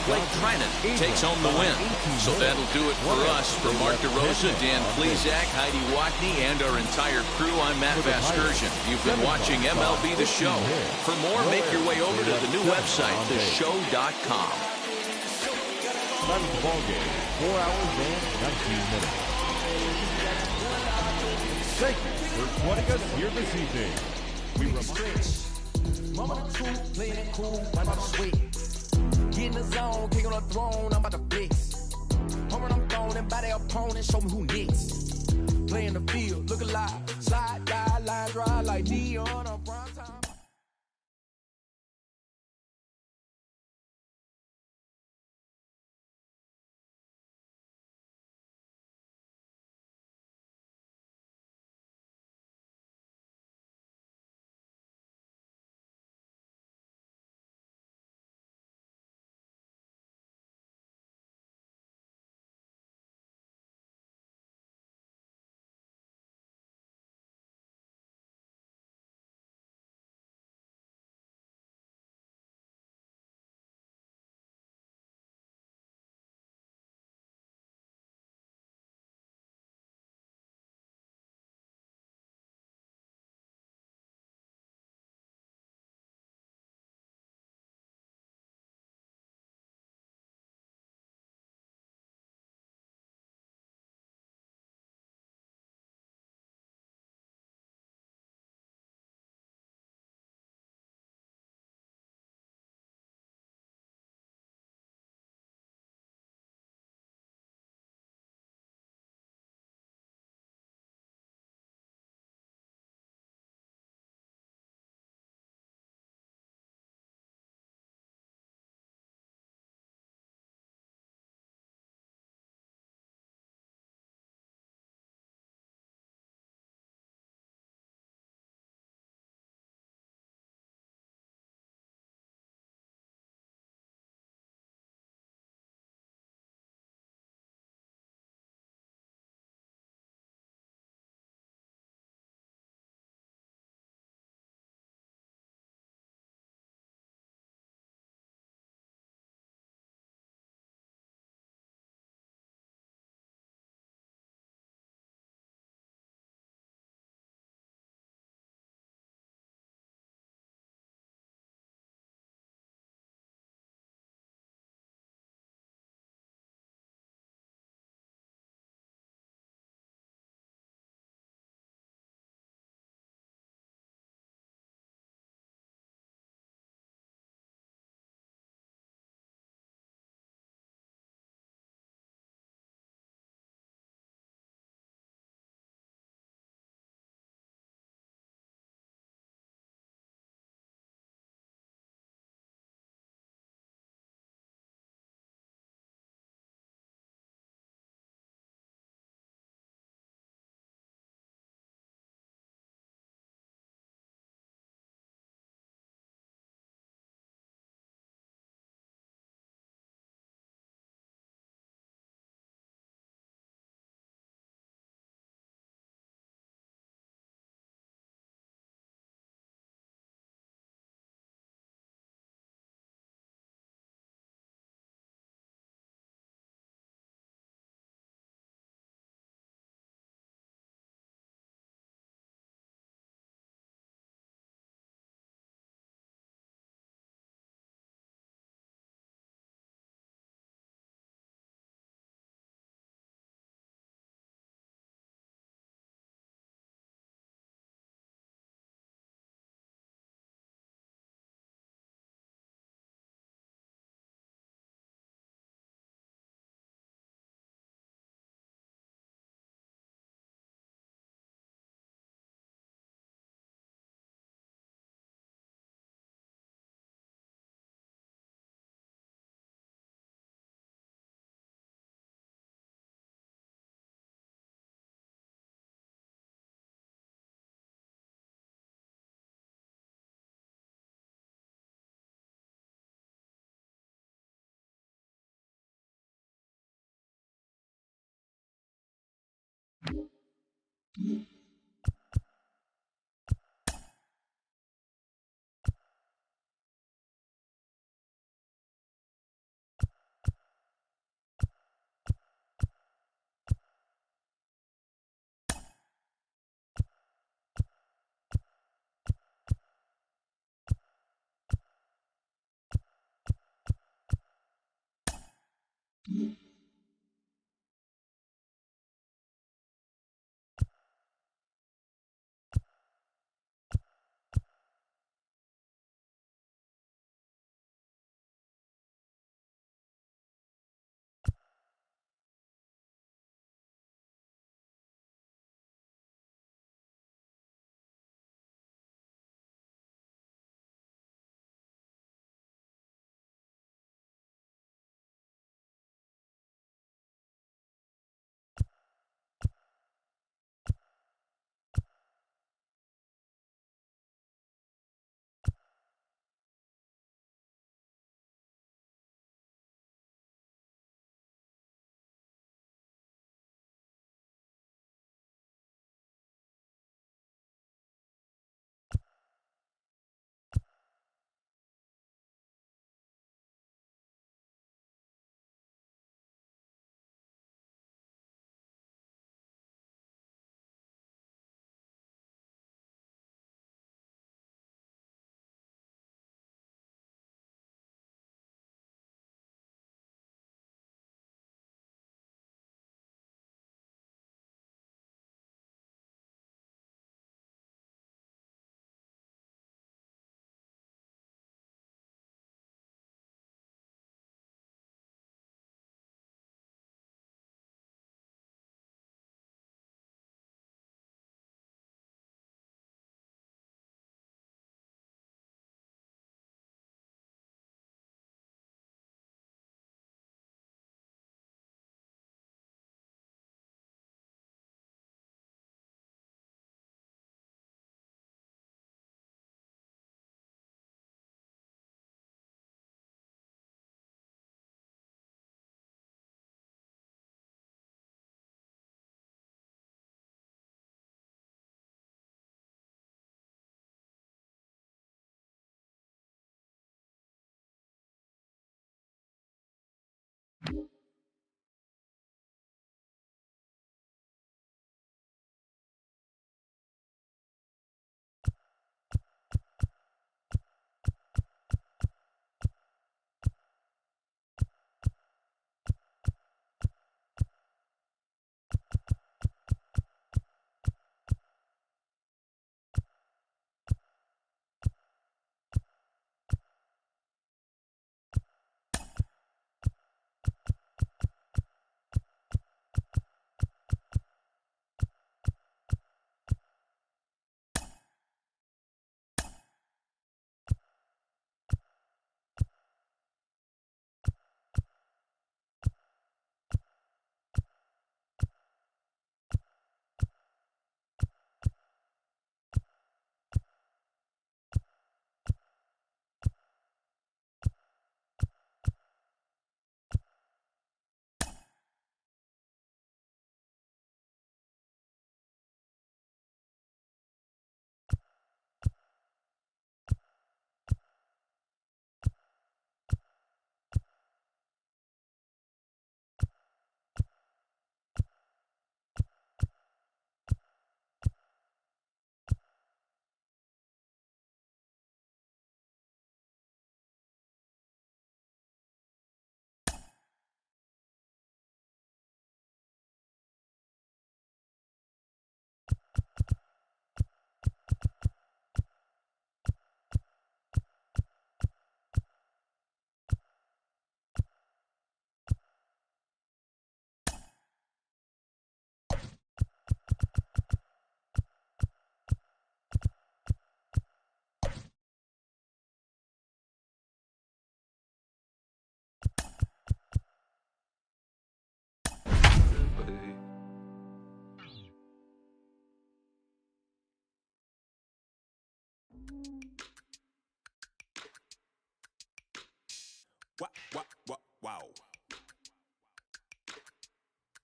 Blake Trinan takes home the win. So that'll do it for us. For Mark DeRosa, Dan Plesac, Heidi Watney, and our entire crew, I'm Matt Vasgersian. You've been watching MLB The Show. For more, make your way over to the new website, theshow.com. Time of the ball game, 4 hours and 19 minutes. Thank you for joining us here this evening. We remind Mama the truth, playing it cool, by my sweet. Get in the zone, king on the throne, I'm about to blitz. Home run, I'm thrown and by their opponent, show me who next. Play in the field, look alive. Slide, die, line, drive like neon on prime time.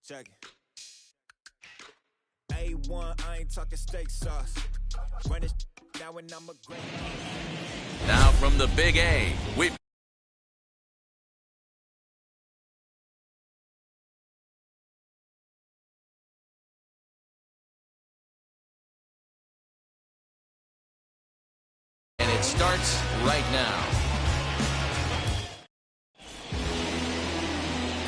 Check it. A1, I ain't talking steak sauce. Run this now and I'm a great. Now from the Big A, and it starts right now.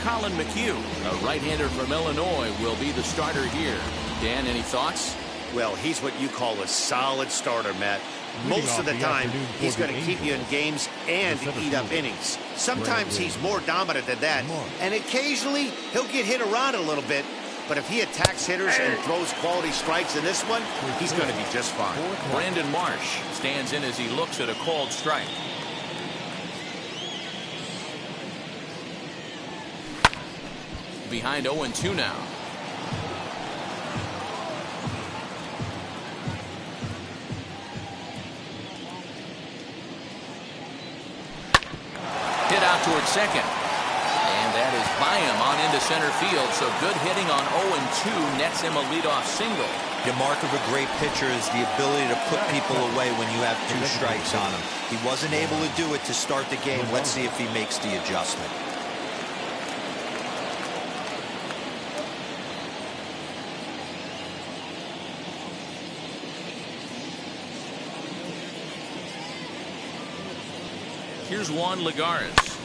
Colin McHugh, a right-hander from Illinois, will be the starter here. Dan, any thoughts? Well, he's what you call a solid starter, Matt. Most of the time, he's going to keep you in games and eat up innings. Sometimes he's more dominant than that, and occasionally he'll get hit around a little bit. But if he attacks hitters and throws quality strikes in this one, he's going to be just fine. Brandon Marsh stands in as he looks at a called strike. Behind 0-2 now. Hit out towards second. And that is by him on into center field. So good hitting on 0-2 nets him a leadoff single. The mark of a great pitcher is the ability to put people away when you have 2 strikes on him. He wasn't able to do it to start the game. Let's see if he makes the adjustment. Here's Juan Lagares.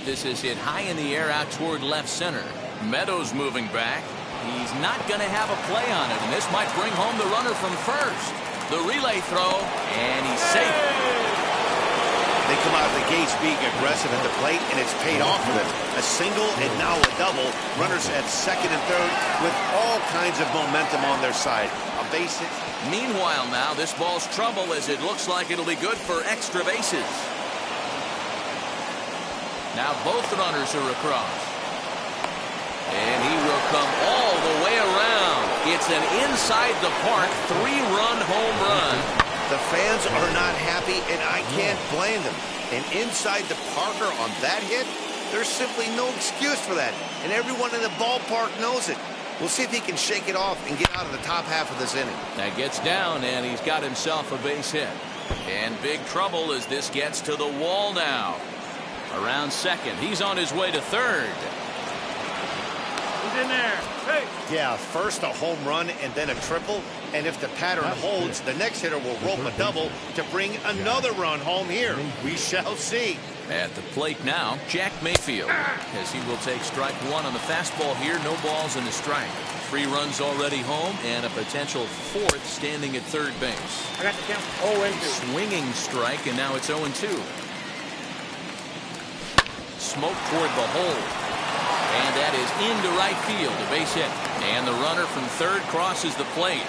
This is hit high in the air out toward left center. Meadows moving back. He's not going to have a play on it, and this might bring home the runner from first. The relay throw, and he's safe. They come out of the gates being aggressive at the plate, and it's paid off for them. A single and now a double. Runners at second and third with all kinds of momentum on their side. A base hit. Meanwhile now, this ball's trouble as it looks like it'll be good for extra bases. Now both runners are across. And he will come all the way around. It's an inside the park 3-run home run. The fans are not happy, and I can't blame them. And inside the Parker on that hit, there's simply no excuse for that. And everyone in the ballpark knows it. We'll see if he can shake it off and get out of the top half of this inning. That gets down, and he's got himself a base hit. And big trouble as this gets to the wall now. Around second. He's on his way to third. He's in there. Hey. Yeah, first a home run and then a triple. And if the pattern holds, the next hitter will rope a double to bring another run home here. We shall see. At the plate now, Jack Mayfield, as he will take strike 1 on the fastball here. No balls in the strike. 3 runs already home and a potential 4th standing at third base. I got the count. 0-2. Swinging strike, and now it's 0-2. Smoke toward the hole. And that is into right field, a base hit. And the runner from third crosses the plate.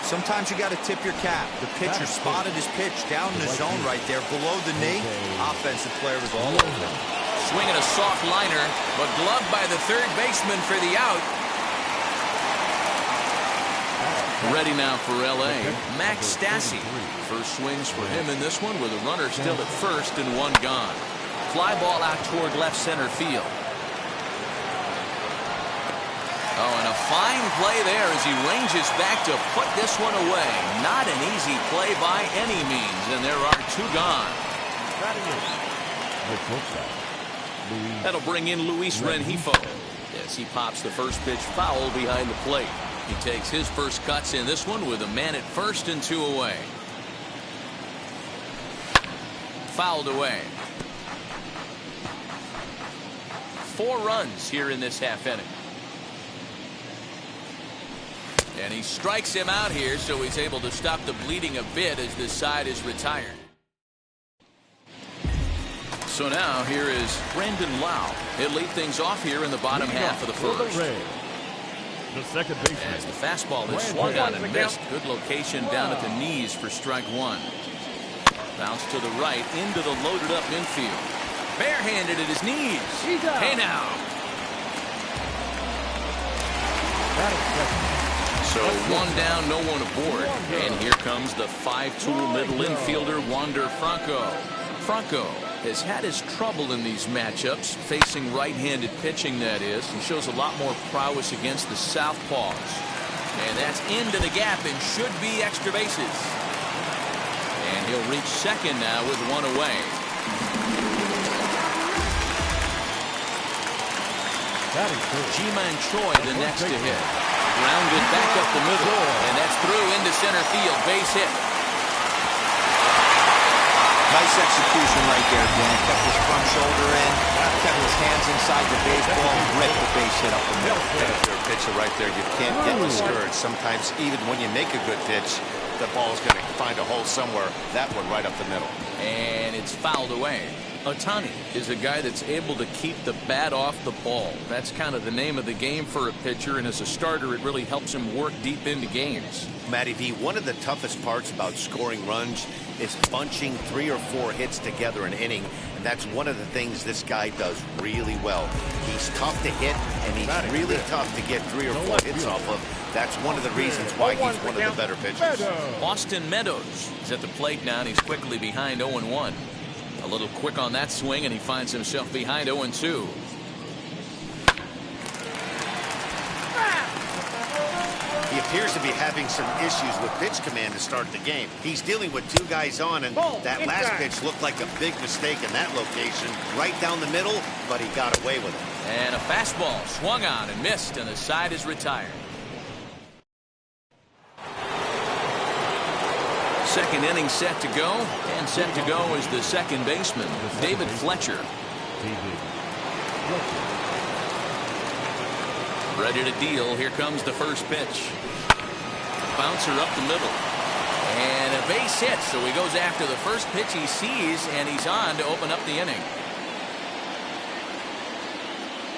Sometimes you got to tip your cap. The pitcher spotted his pitch down in the zone right there, below the knee. Offensive player was all over him. Swinging a soft liner, but gloved by the third baseman for the out. Ready now for L.A., Max Stassi. First swings for him in this one with a runner still at first and 1 gone. Fly ball out toward left center field. Oh, and a fine play there as he ranges back to put this one away. Not an easy play by any means, and there are 2 gone. That'll bring in Luis Rengifo as he pops the first pitch foul behind the plate. He takes his first cuts in this one with a man at first and 2 away. Fouled away. 4 runs here in this half inning. And he strikes him out here, so he's able to stop the bleeding a bit as this side is retired. So now here is Brandon Lau. He'll lead things off here in the bottom half of the first. The second baseman. As the fastball is swung on and missed. Good location down at the knees for strike 1. Bounce to the right into the loaded up infield. Barehanded at his knees. Hey now. So 1 down, no one aboard. And here comes the 5-tool middle infielder, Wander Franco. Franco has had his trouble in these matchups, facing right-handed pitching, that is. He shows a lot more prowess against the southpaws. And that's into the gap and should be extra bases. And he'll reach second now with one away. Ji-Man Choi, the next to hit. Grounded back up the middle, and that's through into center field. Base hit. Nice execution right there, Dan. Kept his front shoulder in, kept his hands inside the baseball, and ripped the base hit up the middle. And if you're a pitcher right there, you can't get discouraged. Sometimes even when you make a good pitch, the ball's going to find a hole somewhere. That one right up the middle. And it's fouled away. Ohtani is a guy that's able to keep the bat off the ball. That's kind of the name of the game for a pitcher, and as a starter, it really helps him work deep into games. Matty V, one of the toughest parts about scoring runs is bunching 3 or 4 hits together an inning, and that's one of the things this guy does really well. He's tough to hit, and he's really tough to get 3 or 4 hits off of. That's one of the reasons why he's one of the better pitchers. Austin Meadows is at the plate now, and he's quickly behind 0-1. A little quick on that swing, and he finds himself behind 0-2. He appears to be having some issues with pitch command to start the game. He's dealing with 2 guys on, and that last pitch looked like a big mistake in that location. Right down the middle, but he got away with it. And a fastball swung on and missed, and the side is retired. Second inning set to go, and set to go is the second baseman, David Fletcher. Ready to deal. Here comes the first pitch. Bouncer up the middle. And a base hit, so he goes after the first pitch he sees, and he's on to open up the inning.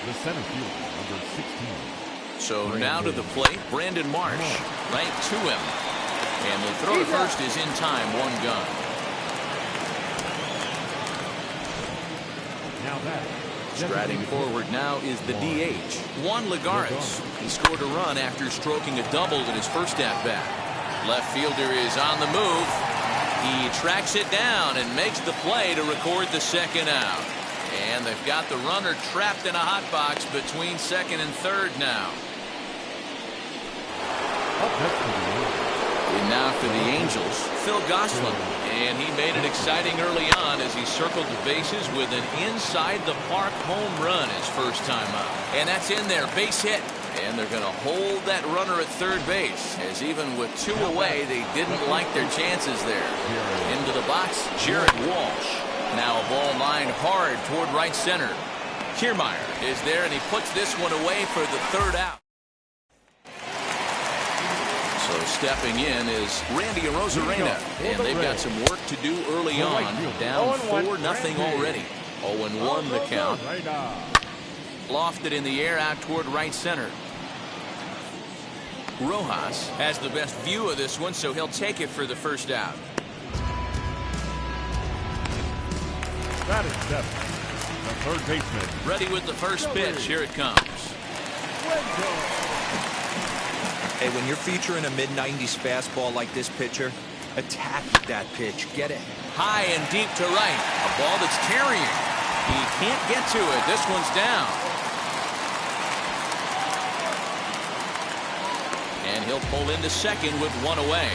The center fielder, number 16. So now to the plate, Brandon Marsh, right to him. And the throw to first is in time, 1 gun. Now that. Striding forward now is the DH, Juan Lagares. He scored a run after stroking a double in his first at-bat. Left fielder is on the move. He tracks it down and makes the play to record the second out. And they've got the runner trapped in a hot box between second and third now. And now for the Angels, Phil Gosselin. And he made it exciting early on as he circled the bases with an inside-the-park home run his first time up. And that's in there, base hit. And they're going to hold that runner at third base, as even with 2 away, they didn't like their chances there. Into the box, Jared Walsh. Now a ball lined hard toward right center. Kiermaier is there, and he puts this one away for the third out. So stepping in is Randy Arozarena, and they've got some work to do early on. Down 4-0 already. 0-1 the count. Lofted in the air out toward right center. Rojas has the best view of this one, so he'll take it for the first out. That is Devin, the third baseman. Ready with the first pitch. Here it comes. Hey, when you're featuring a mid-90s fastball like this pitcher, attack that pitch. Get it high and deep to right. A ball that's carrying. He can't get to it. This one's down. And he'll pull into second with 1 away.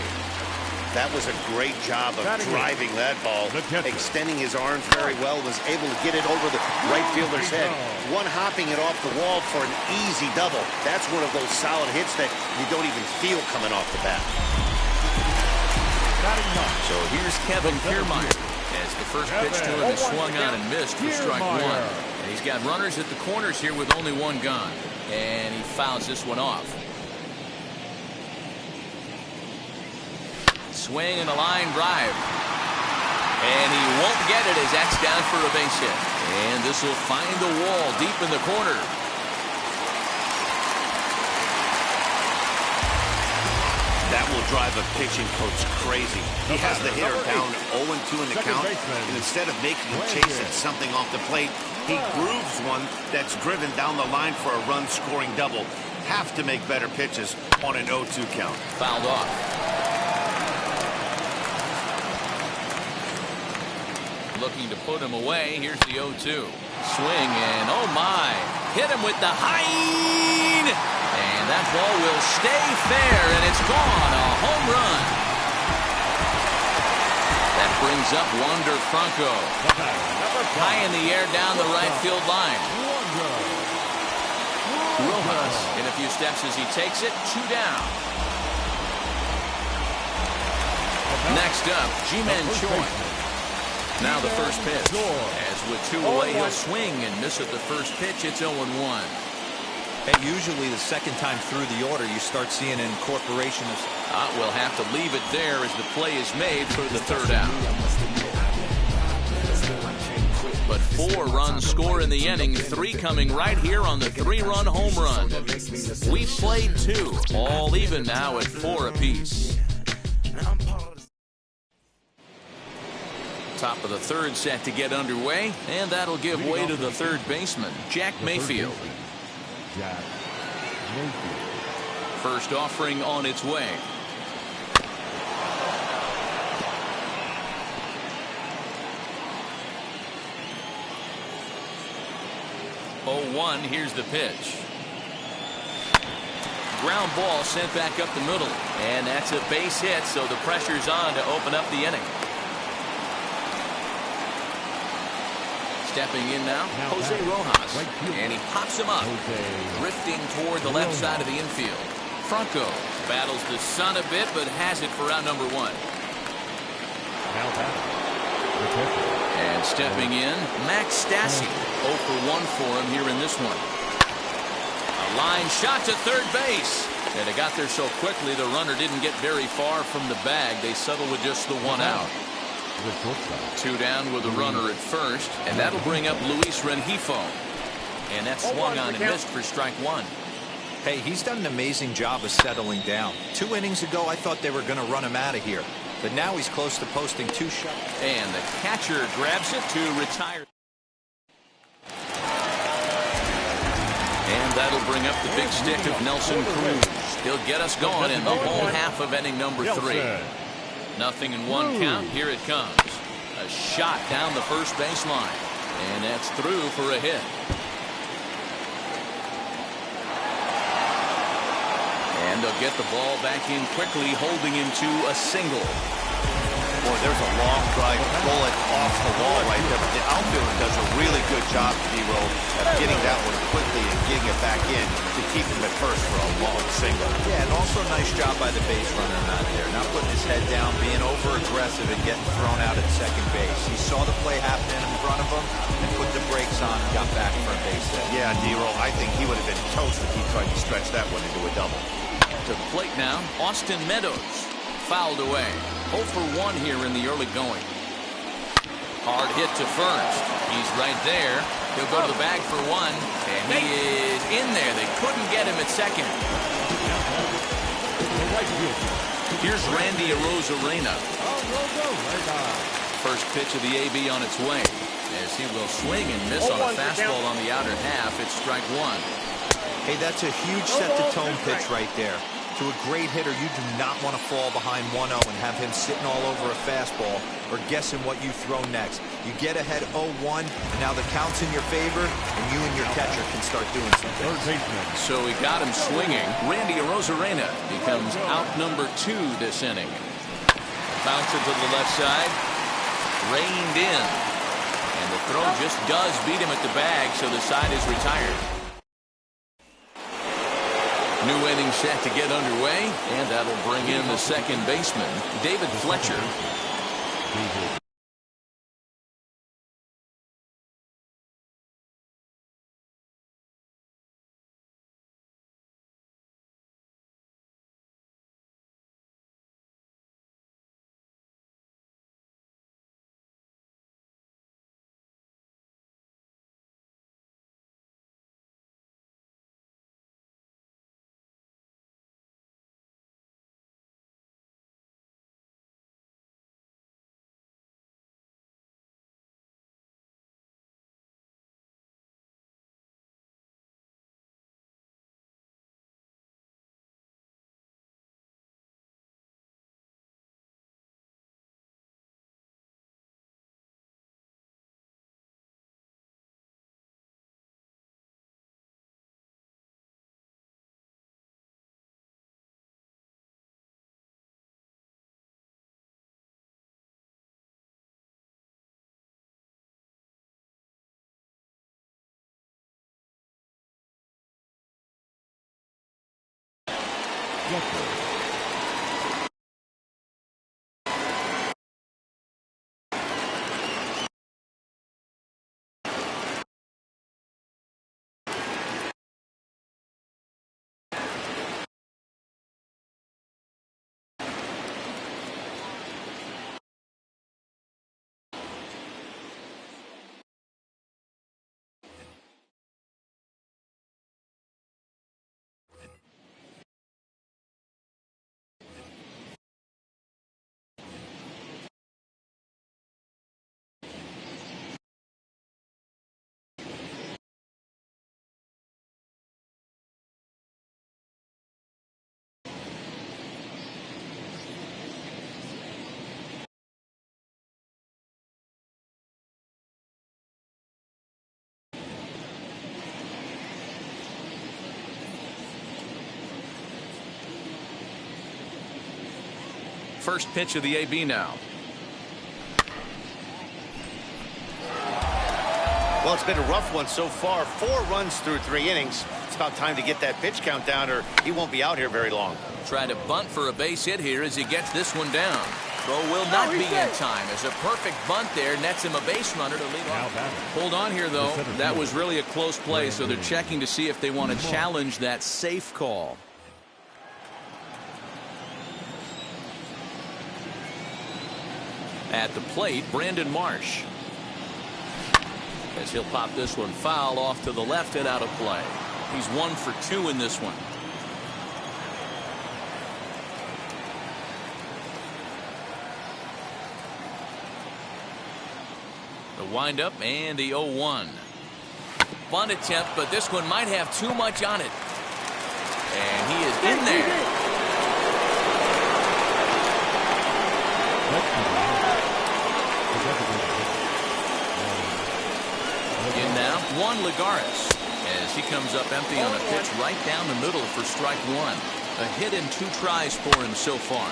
That was a great job of driving that ball, extending his arms very well, was able to get it over the right fielder's head. One hopping it off the wall for an easy double. That's one of those solid hits that you don't even feel coming off the bat. So here's Kevin Kiermaier as the first pitch to him is swung on and missed for strike 1. And he's got runners at the corners here with only 1 gone. And he fouls this one off. Swing and a line drive. And he won't get it as that's down for a base hit. And this will find the wall deep in the corner. That will drive a pitching coach crazy. He has the hitter down 0-2 in the count, and instead of making him chase at something off the plate, he grooves one that's driven down the line for a run-scoring double. Have to make better pitches on an 0-2 count. Fouled off. looking to put him away. Here's the 0-2. Swing and oh my. Hit him with the high. And that ball will stay fair, and it's gone. A home run. That brings up Wander Franco. High in the air down the right field line. Rojas in a few steps as he takes it. 2 down. Next up, G-Man Choi. Now the first pitch. As with 2 away, he'll swing and miss at the first pitch. It's 0-1. Hey, usually the second time through the order, you start seeing an incorporation of... We'll have to leave it there as the play is made for the 3rd out. But 4 runs score in the inning, 3 coming right here on the 3-run home run. We played 2, all even now at 4 apiece. Top of the 3rd set to get underway, and that'll give way to the 3rd baseman, Jack Mayfield. First offering on its way. Here's the pitch. Ground ball sent back up the middle, and that's a base hit, so the pressure's on to open up the inning. Stepping in now, Jose Rojas, and he pops him up, drifting toward the left side of the infield. Franco battles the sun a bit, but has it for out number 1. And stepping in, Max Stassi. 0 for 1 for him here in this one. A line shot to third base. And it got there so quickly, the runner didn't get very far from the bag. They settled with just the 1 out. 2 down with a runner at first, and that'll bring up Luis Rengifo. And that swung on and missed for strike 1. Hey, he's done an amazing job of settling down. 2 innings ago, I thought they were going to run him out of here. But now he's close to posting 2 shots. And the catcher grabs it to retire. And that'll bring up the big stick of Nelson Cruz. He'll get us going in the whole half of inning number 3. Nothing in 1 count. Here it comes. A shot down the first baseline. And that's through for a hit. And they'll get the ball back in quickly, holding him to a single. Boy, there's a long drive bullet off the wall right there. But the outfielder does a really good job, D-Roll, of getting that one quickly and getting it back in to keep him at first for a long single. Yeah, and also a nice job by the base runner not there. Not putting his head down, being over-aggressive and getting thrown out at second base. He saw the play happening in front of him and put the brakes on and got back for a base hit. Yeah, D-Roll, I think he would have been toast if he tried to stretch that one into a double. To the plate now, Austin Meadows. Fouled away. 0 for 1 here in the early going. Hard hit to first. He's right there. He'll go to the bag for 1. And he is in there. They couldn't get him at second. Here's Randy Arozarena. First pitch of the AB on its way. As he will swing and miss on a fastball on the outer half. It's strike 1. Hey, that's a huge set-the-tone pitch right there. To a great hitter, you do not want to fall behind 1-0 and have him sitting all over a fastball or guessing what you throw next. You get ahead 0-1, and now the count's in your favor, and you and your catcher can start doing something. So he got him swinging. Randy Arozarena becomes out number 2 this inning. Bounce it to the left side. Reined in. And the throw just does beat him at the bag, so the side is retired. New inning set to get underway, and that'll bring in the second baseman, David Fletcher. rejected. First pitch of the AB now. Well, it's been a rough one so far. 4 runs through 3 innings. It's about time to get that pitch count down, or he won't be out here very long. Try to bunt for a base hit here as he gets this one down. Throw will not be in time as a perfect bunt there nets him a base runner to lead off. Hold on here, though. That was really a close play, so they're checking to see if they want to challenge that safe call. At the plate, Brandon Marsh. As he'll pop this one foul off to the left and out of play. He's 1 for 2 in this one. The windup and the 0-1. Bunt attempt, but this one might have too much on it. And he is in there. In now, Juan Lagares, as he comes up empty on a pitch right down the middle for strike 1. A hit in 2 tries for him so far.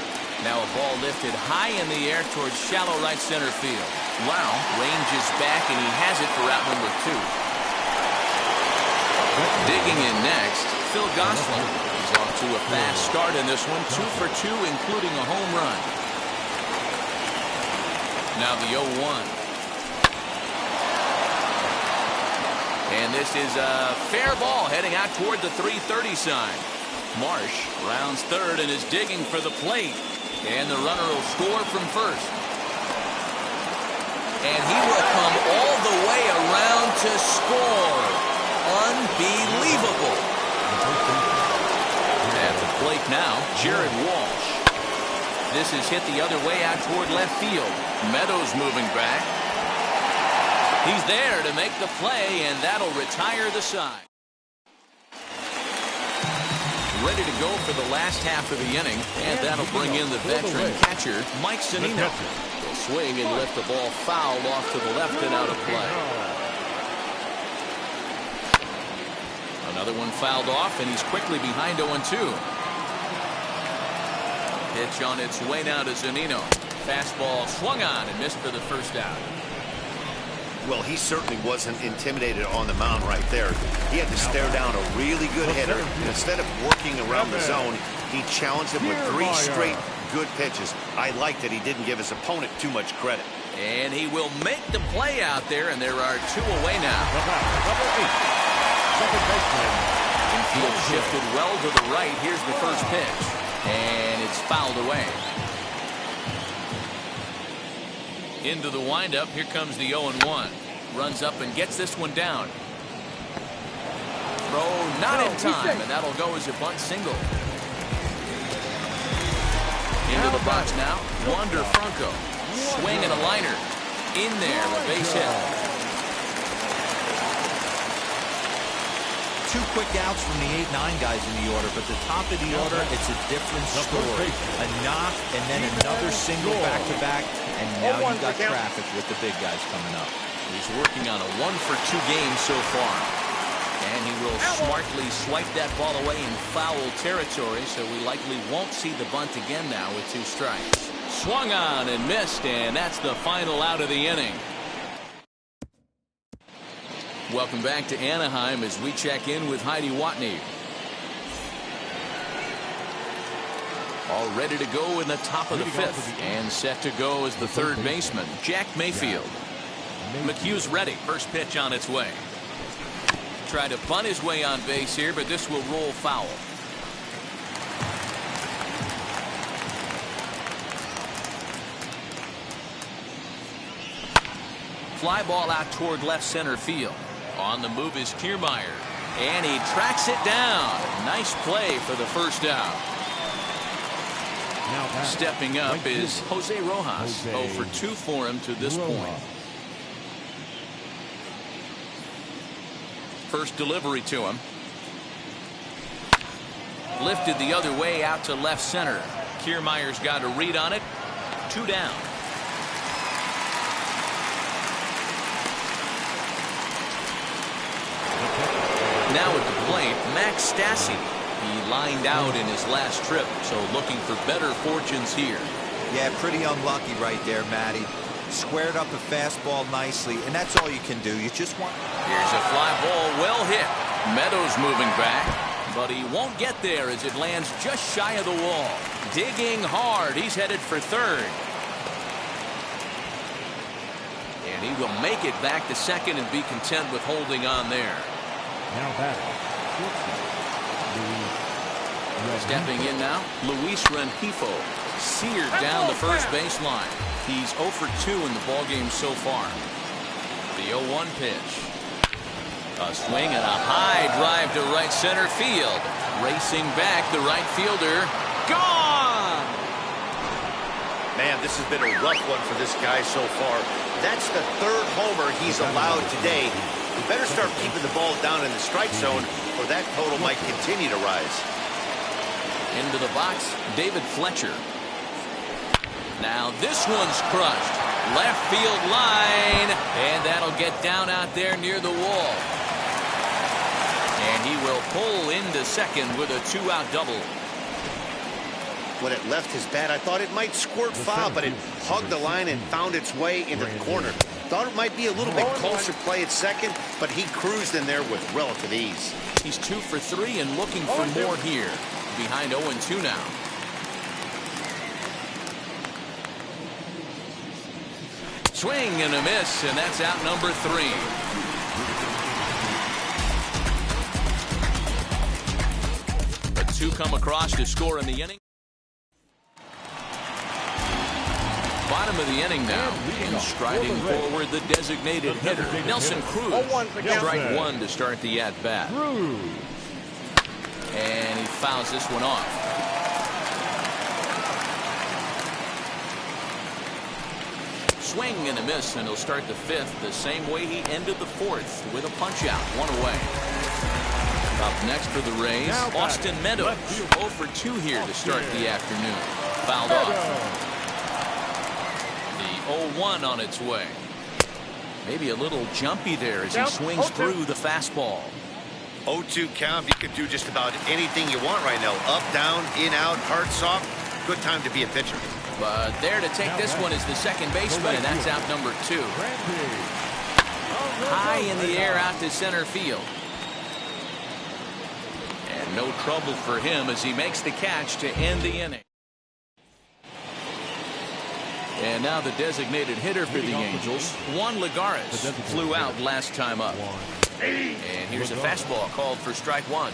Now a ball lifted high in the air towards shallow right center field. Wow, ranges back, and he has it for out number 2. Digging in next, Phil Gosselin. He's off to a fast start in this one, 2 for 2, including a home run. Now the 0-1. And this is a fair ball heading out toward the 330 sign. Marsh rounds third and is digging for the plate. And the runner will score from first. And he will come all the way around to score. Unbelievable. At the plate now, Jared Walsh. This is hit the other way out toward left field. Meadows moving back. He's there to make the play, and that'll retire the side. Ready to go for the last half of the inning, and that'll bring in the veteran catcher, Mike Zunino. He'll swing and lift the ball foul off to the left and out of play. Another one fouled off, and he's quickly behind 0-2. Pitch on its way now to Zunino. Fastball swung on and missed for the first out. Well, he certainly wasn't intimidated on the mound right there. He had to stare down a really good hitter. And instead of working around the zone, he challenged him with 3 straight good pitches. I like that he didn't give his opponent too much credit. And he will make the play out there, and there are 2 away now. Infield shifted well to the right. Here's the first pitch. And it's fouled away. Into the windup. Here comes the 0-1. Runs up and gets this one down. Throw not in time, and that'll go as a bunt single. Into the box now. Wander Franco. Swing and a liner. In there, a base hit. 2 quick outs from the 8-9 guys in the order, but the top of the order, it's a different story. A knock and then another single back-to-back, and now you got traffic with the big guys coming up. He's working on a 1-for-2 game so far. And he will smartly swipe that ball away in foul territory, so we likely won't see the bunt again now with 2 strikes. Swung on and missed, and that's the final out of the inning. Welcome back to Anaheim as we check in with Heidi Watney. All ready to go in the top of the fifth. And set to go is the third baseman, Jack Mayfield. McHugh's ready. First pitch on its way. Try to bunt his way on base here, but this will roll foul. Fly ball out toward left center field. On the move is Kiermaier. And he tracks it down. Nice play for the first out. Stepping up is Jose Rojas. 0 for 2 for him to this point. First delivery to him. Lifted the other way out to left center. Kiermaier's got a read on it. 2 down. Now at the plate, Max Stassi. He lined out in his last trip, so looking for better fortunes here. Yeah, pretty unlucky right there, Matty. Squared up a fastball nicely, and that's all you can do. You just want... Here's a fly ball, well hit. Meadows moving back, but he won't get there as it lands just shy of the wall. Digging hard, he's headed for third. And he will make it back to second and be content with holding on there. Now batting. Stepping in now, Luis Rengifo. Seared down the first baseline. He's 0 for 2 in the ballgame so far. The 0-1 pitch. A swing and a high drive to right center field. Racing back, the right fielder. Gone! Man, this has been a rough one for this guy so far. That's the third homer he's allowed today. He better start keeping the ball down in the strike zone, or that total might continue to rise. Into the box, David Fletcher. Now this one's crushed. Left field line, and that'll get down out there near the wall. And he will pull into second with a 2-out double. When it left his bat, I thought it might squirt foul, but it hugged the line and found its way into the corner. Thought it might be a little bit closer play at second, but he cruised in there with relative ease. He's 2 for 3 and looking for more here. Behind 0-2 now. Swing and a miss, and that's out number 3. But 2 come across to score in the inning. Bottom of the inning now, and striding forward the designated hitter, Nelson Cruz. Strike 1 to start the at-bat. And he fouls this one off. Swing and a miss, and he'll start the 5th the same way he ended the 4th with a punch-out, 1 away. Up next for the Rays, Austin Meadows. 0 for 2 here to start the afternoon. Fouled off. The 0-1 on its way. Maybe a little jumpy there as he swings through the fastball. 0-2 count. You can do just about anything you want right now. Up, down, in, out, hard, soft. Good time to be a pitcher. But there to take this one is the second baseman, and that's out number 2. High in the air out to center field. And no trouble for him as he makes the catch to end the inning. And now the designated hitter for the Angels, Juan Lagares, flew out last time up. And here's a fastball called for strike 1.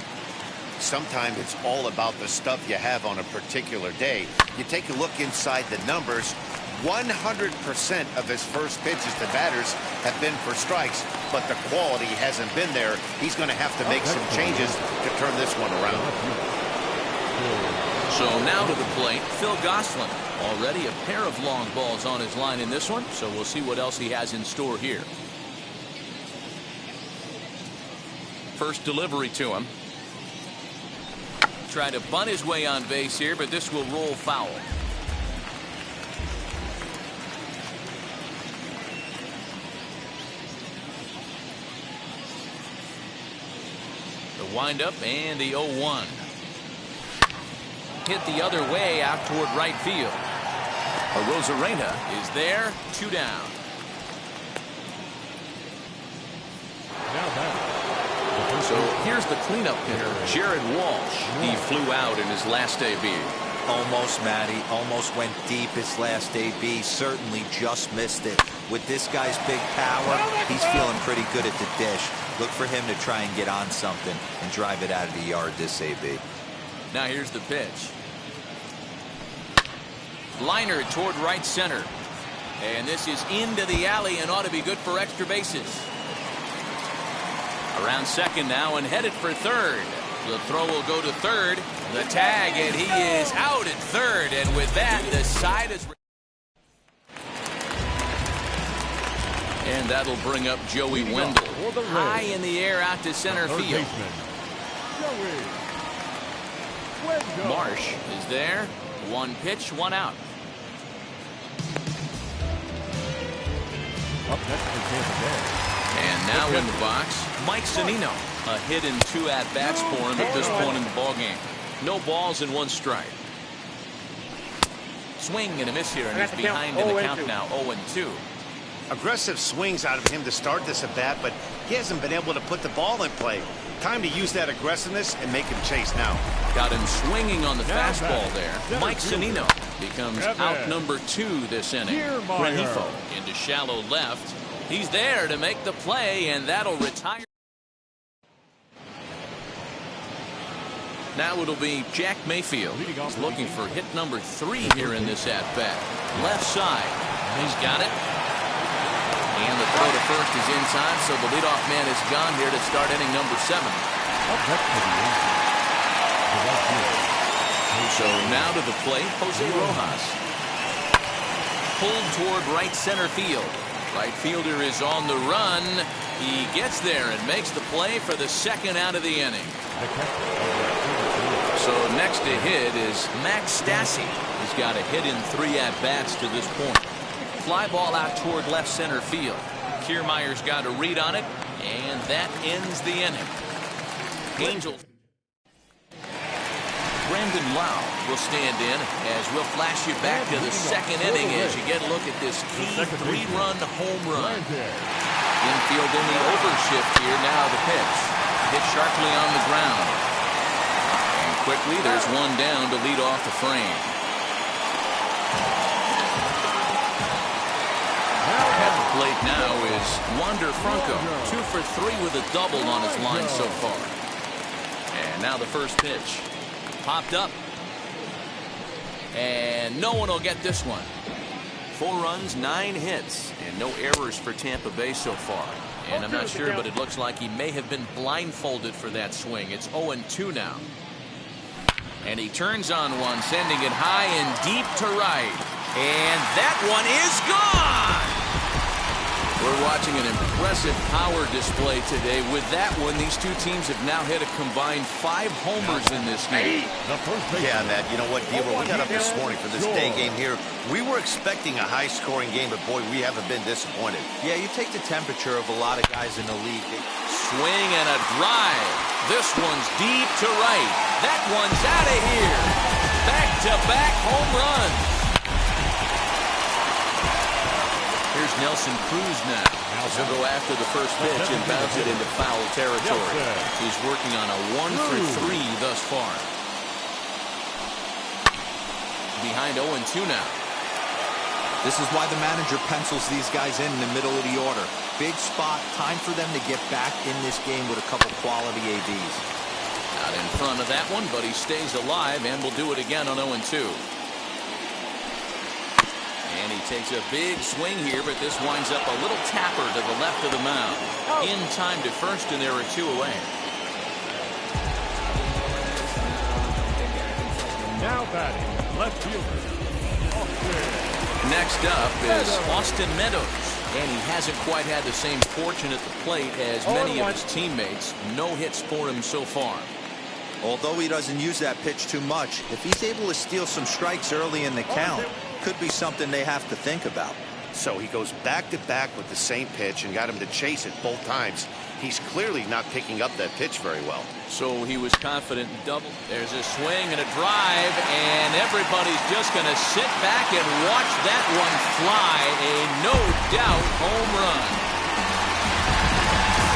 Sometimes it's all about the stuff you have on a particular day. You take a look inside the numbers. 100% of his first pitches to batters have been for strikes, but the quality hasn't been there. He's going to have to make some changes to turn this one around. So now to the plate, Phil Gosselin. Already a pair of long balls on his line in this one, so we'll see what else he has in store here. First delivery to him. Try to bunt his way on base here, but this will roll foul. The windup and the 0-1. Hit the other way out toward right field. Rosarena is there, 2 down. So here's the cleanup hitter, Jared Walsh. He flew out in his last debut. Almost, Matty. Almost went deep his last AB. Certainly just missed it. With this guy's big power, he's feeling pretty good at the dish. Look for him to try and get on something and drive it out of the yard this AB. Now here's the pitch. Liner toward right center. And this is into the alley and ought to be good for extra bases. Around second now and headed for third. The throw will go to third. The tag, and he is out at third. And with that, the side is... And that'll bring up Joey Wendell. High in the air out to center field. Marsh is there. One pitch, one out. Up next for Tampa Bay. And now in the box, Mike Zunino. A hit and 2 at-bats for him at this point in the ballgame. No balls and 1 strike. Swing and a miss here, and he's behind in the count now, 0-2. Aggressive swings out of him to start this at bat, but he hasn't been able to put the ball in play. Time to use that aggressiveness and make him chase now. Got him swinging on the fastball there. Mike Zunino becomes out number 2 this inning. Rengifo into shallow left. He's there to make the play, and that'll retire. Now it'll be Jack Mayfield. He's looking for hit number 3 here in this at-bat. Left side. He's got it. And the throw to first is in time, so the leadoff man is gone here to start inning number 7. So now to the plate, Jose Rojas. Pulled toward right center field. Right fielder is on the run. He gets there and makes the play for the second out of the inning. So next to hit is Max Stassi. He's got a hit in 3 at-bats to this point. Fly ball out toward left center field. Kiermaier's got a read on it, and that ends the inning. Angels. Brandon Lau will stand in as we'll flash you back to the second inning as you get a look at this key 3-run home run. Infield in the overshift here. Now the pitch. Hit sharply on the ground. And quickly there's one down to lead off the frame. At the plate now is Wander Franco. 2 for 3 with a double on his line so far. And now the first pitch. Popped up. And no one will get this one. 4 runs, 9 hits, and no errors for Tampa Bay so far. And I'm not sure, but it looks like he may have been blindfolded for that swing. It's 0-2 now. And he turns on one, sending it high and deep to right. And that one is gone! We're watching an impressive power display today. With that one, these two teams have now hit a combined 5 homers in this game. Yeah, Matt, you know what, Deaver, we got up this morning for this day game here. We were expecting a high-scoring game, but boy, we haven't been disappointed. Yeah, you take the temperature of a lot of guys in the league. Swing and a drive. This one's deep to right. That one's out of here. Back-to-back home runs. Here's Nelson Cruz now. He'll go after the first pitch and bounce it into foul territory. He's working on a 1 for 3 thus far. Behind 0-2 now. This is why the manager pencils these guys in the middle of the order. Big spot, time for them to get back in this game with a couple quality ABs. Out in front of that one, but he stays alive and will do it again on 0-2. And he takes a big swing here, but this winds up a little tapper to the left of the mound. In time to first, and there are 2 away. Now batting, left fielder. Next up is Austin Meadows. And he hasn't quite had the same fortune at the plate as many of his teammates. No hits for him so far. Although he doesn't use that pitch too much, if he's able to steal some strikes early in the count, could be something they have to think about. So he goes back-to-back with the same pitch and got him to chase it both times. He's clearly not picking up that pitch very well. So he was confident in double. There's a swing and a drive, and everybody's just going to sit back and watch that one fly. A no-doubt home run.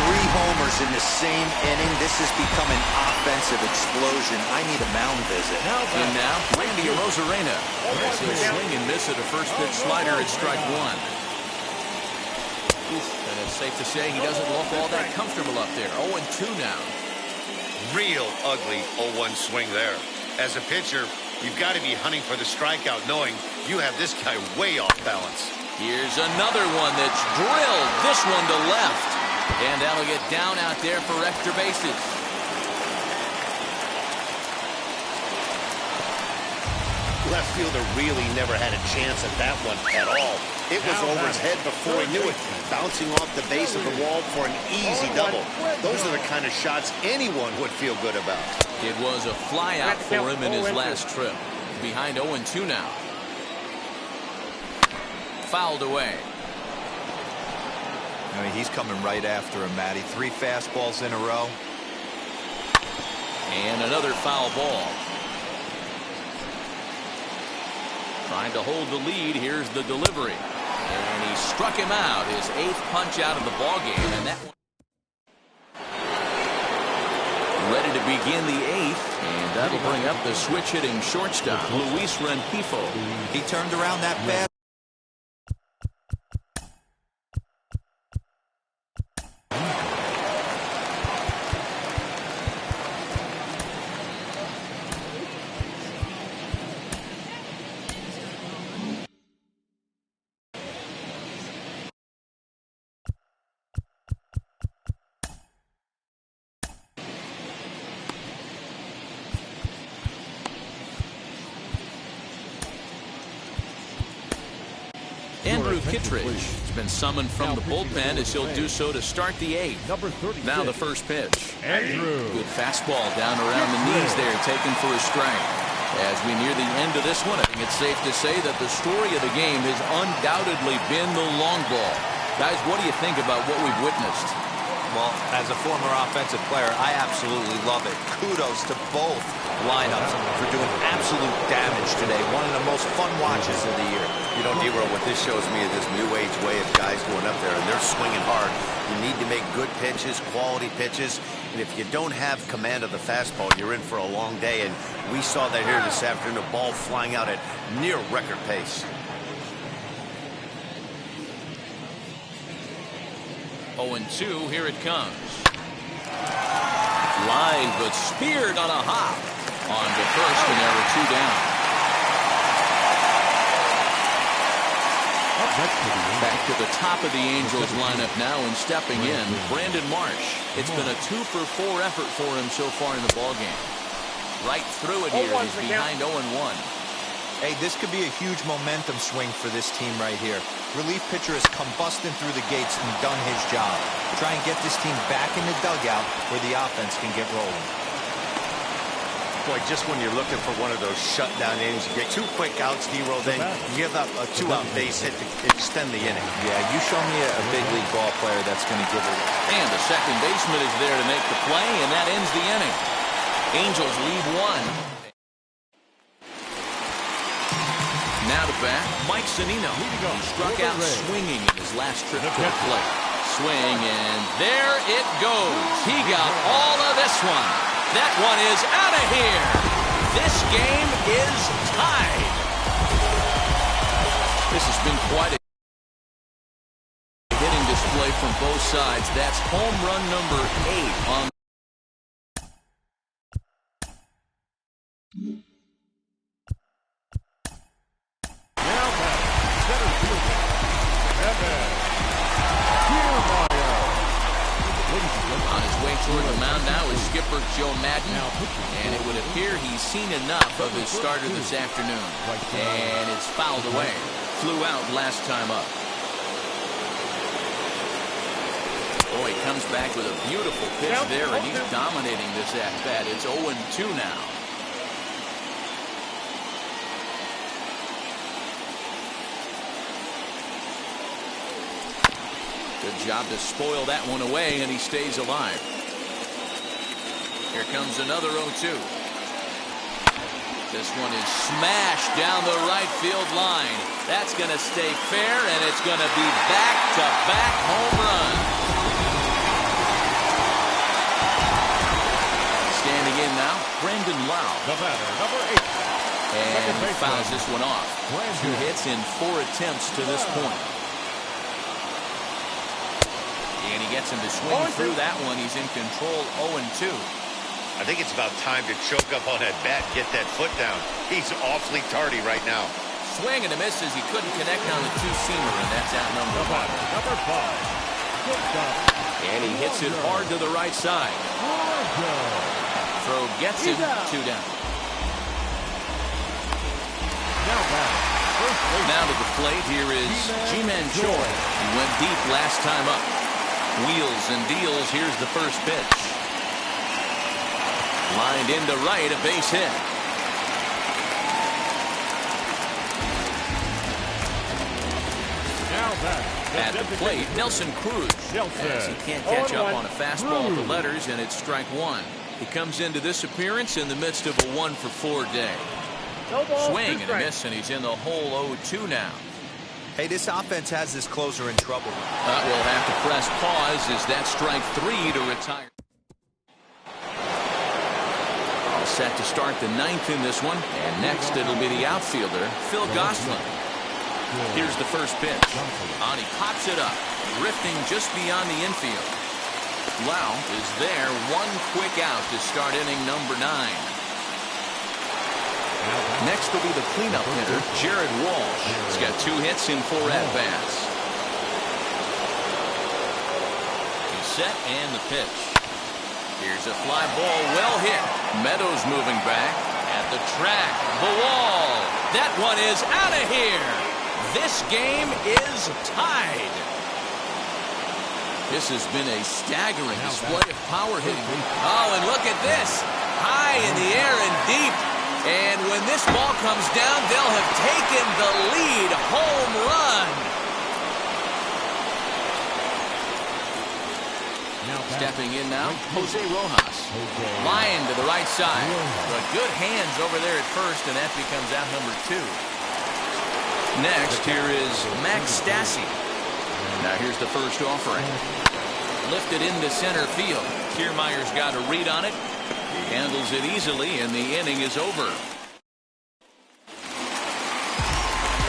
3 homers in the same inning. This has become an offensive explosion. I need a mound visit. And now, Randy Rosarena. As he'll swing and miss at a first pitch slider at strike one. And it's safe to say he doesn't look all that comfortable up there. 0-2 now. Real ugly 0-1 swing there. As a pitcher, you've got to be hunting for the strikeout, knowing you have this guy way off balance. Here's another one that's drilled. This one to left. And that'll get down out there for extra bases. Left fielder really never had a chance at that one at all. It was over his head before he knew it, bouncing off the base of the wall for an easy double. Those are the kind of shots anyone would feel good about. It was a flyout for him in his last trip. Behind 0-2 now. Fouled away. I mean, he's coming right after him, Matty. 3 fastballs in a row. And another foul ball. Trying to hold the lead. Here's the delivery. And he struck him out. His 8th punch out of the ballgame. And that one ready to begin the 8th. And that'll bring up the switch hitting shortstop, Luis Rengifo. He turned around that fast. Andrew Kittredge has been summoned from the bullpen as he'll do so to start the 8th. Now the first pitch. Good fastball down around the knees there, taken for a strike. As we near the end of this one, I think it's safe to say that the story of the game has undoubtedly been the long ball. Guys, what do you think about what we've witnessed? Well, as a former offensive player, I absolutely love it. Kudos to both lineups for doing absolute damage today. One of the most fun watches of the year. You know, D-Row, what this shows me is this new age way of guys going up there, and they're swinging hard. You need to make good pitches, quality pitches, and if you don't have command of the fastball, you're in for a long day, and we saw that here this afternoon, a ball flying out at near record pace. 0-2, here it comes. Line, but speared on a hop. On to first, and there were 2 down. Back to the top of the Angels lineup now, and stepping in, Brandon Marsh. It's been a 2-for-4 effort for him so far in the ballgame. Right through it here, he's behind 0-1. Hey, this could be a huge momentum swing for this team right here. Relief pitcher has come busting through the gates and done his job. Try and get this team back in the dugout where the offense can get rolling. Boy, just when you're looking for one of those shutdown innings, you get 2 quick outs, D-Row, then give up a 2-out base hit to extend the inning. Yeah, you show me a big league ball player that's going to give it. And the second baseman is there to make the play, and that ends the inning. Angels lead 1. Now to bat, Mike Zunino. He struck out swinging in his last trip to the plate. Swing, and there it goes. He got all of this one. That one is out of here. This game is tied. This has been quite a hitting display from both sides. That's home run number 8 on. On his way toward the mound now is skipper Joe Madden, and it would appear he's seen enough of his starter this afternoon. And it's fouled away. Flew out last time up. Boy, he comes back with a beautiful pitch there, and he's dominating this at-bat. It's 0-2 now. Good job to spoil that one away, and he stays alive. Here comes another 0-2. This one is smashed down the right field line. That's going to stay fair, and it's going to be back-to-back home run. Standing in now, Brandon Lau. The batter, number 8. And he fouls this one off. 2 hits in 4 attempts to this point. And he gets him to swing through that one. He's in control, 0-2. I think it's about time to choke up on that bat and get that foot down. He's awfully tardy right now. Swing and a miss as he couldn't connect on the 2-seamer, and that's out number 1. Number 5. And he hits it hard to the right side. Throw gets him 2 down. Now to the plate, here is G-Man Choi. He went deep last time up. Wheels and deals, here's the first pitch. Lined into right, a base hit. At the plate, Nelson Cruz. As he can't catch up on a fastball at the letters, and it's strike 1. He comes into this appearance in the midst of a 1-for-4 day. Swing and a miss, and he's in the hole 0-2 now. Hey, this offense has this closer in trouble. We'll have to press pause as that's strike 3 to retire. All set to start the 9th in this one. And next it'll be the outfielder, Phil Gosselin. Here's the first pitch. He pops it up, drifting just beyond the infield. Lau is there, 1 quick out to start inning number 9. Next will be the cleanup hitter, Jared Walsh. He's got 2 hits in 4 at-bats. He's set and the pitch. Here's a fly ball, well hit. Meadows moving back at the track. The wall. That one is out of here. This game is tied. This has been a staggering display of power hitting. Oh, and look at this. High in the air and deep. And when this ball comes down, they'll have taken the lead. Home run. Stepping in now, Jose Rojas. Line to the right side. But good hands over there at first, and that becomes out number 2. Next, here is Max Stassi. Now here's the first offering. Lifted into center field. Kiermaier's got a read on it. He handles it easily, and the inning is over.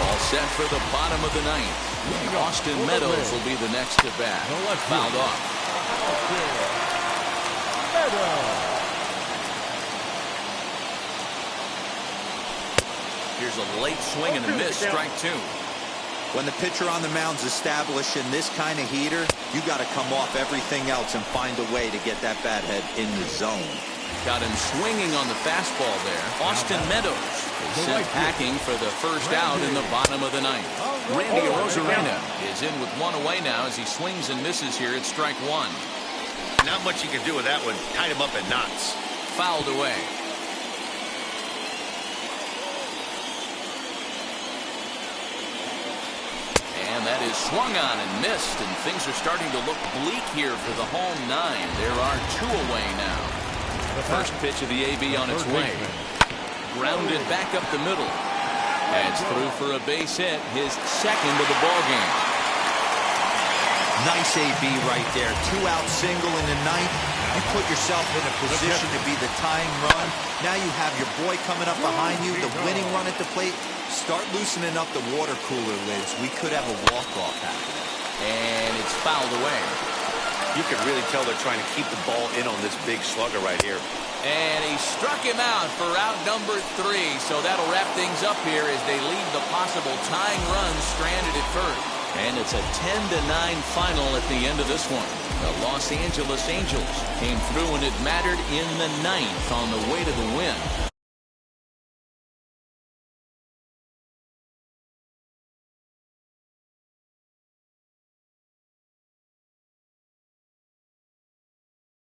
All set for the bottom of the 9th. Austin Meadows will be the next to bat. Fouled off. Here's a late swing and a miss, strike 2. When the pitcher on the mound's establishing this kind of heater, you got to come off everything else and find a way to get that bat head in the zone. Got him swinging on the fastball there. Austin Meadows is sent packing for the first out in the bottom of the 9th. Randy Arozarena is in with 1 away now as he swings and misses here at strike 1. Not much you can do with that one. Tied him up in knots. Fouled away. And that is swung on and missed, and things are starting to look bleak here for the home 9. There are 2 away now. The first pitch of the AB on its way. Grounded back up the middle. Heads through for a base hit, his second of the ball game. Nice AB right there. 2-out single in the 9th. You put yourself in a position to be the tying run. Now you have your boy coming up behind you, the winning run at the plate. Start loosening up the water cooler lids. We could have a walk-off happening. And it's fouled away. You can really tell they're trying to keep the ball in on this big slugger right here. And he struck him out for out number 3. So that'll wrap things up here as they leave the possible tying run stranded at first. And it's a 10-9 final at the end of this one. The Los Angeles Angels came through and it mattered in the 9th on the way to the win.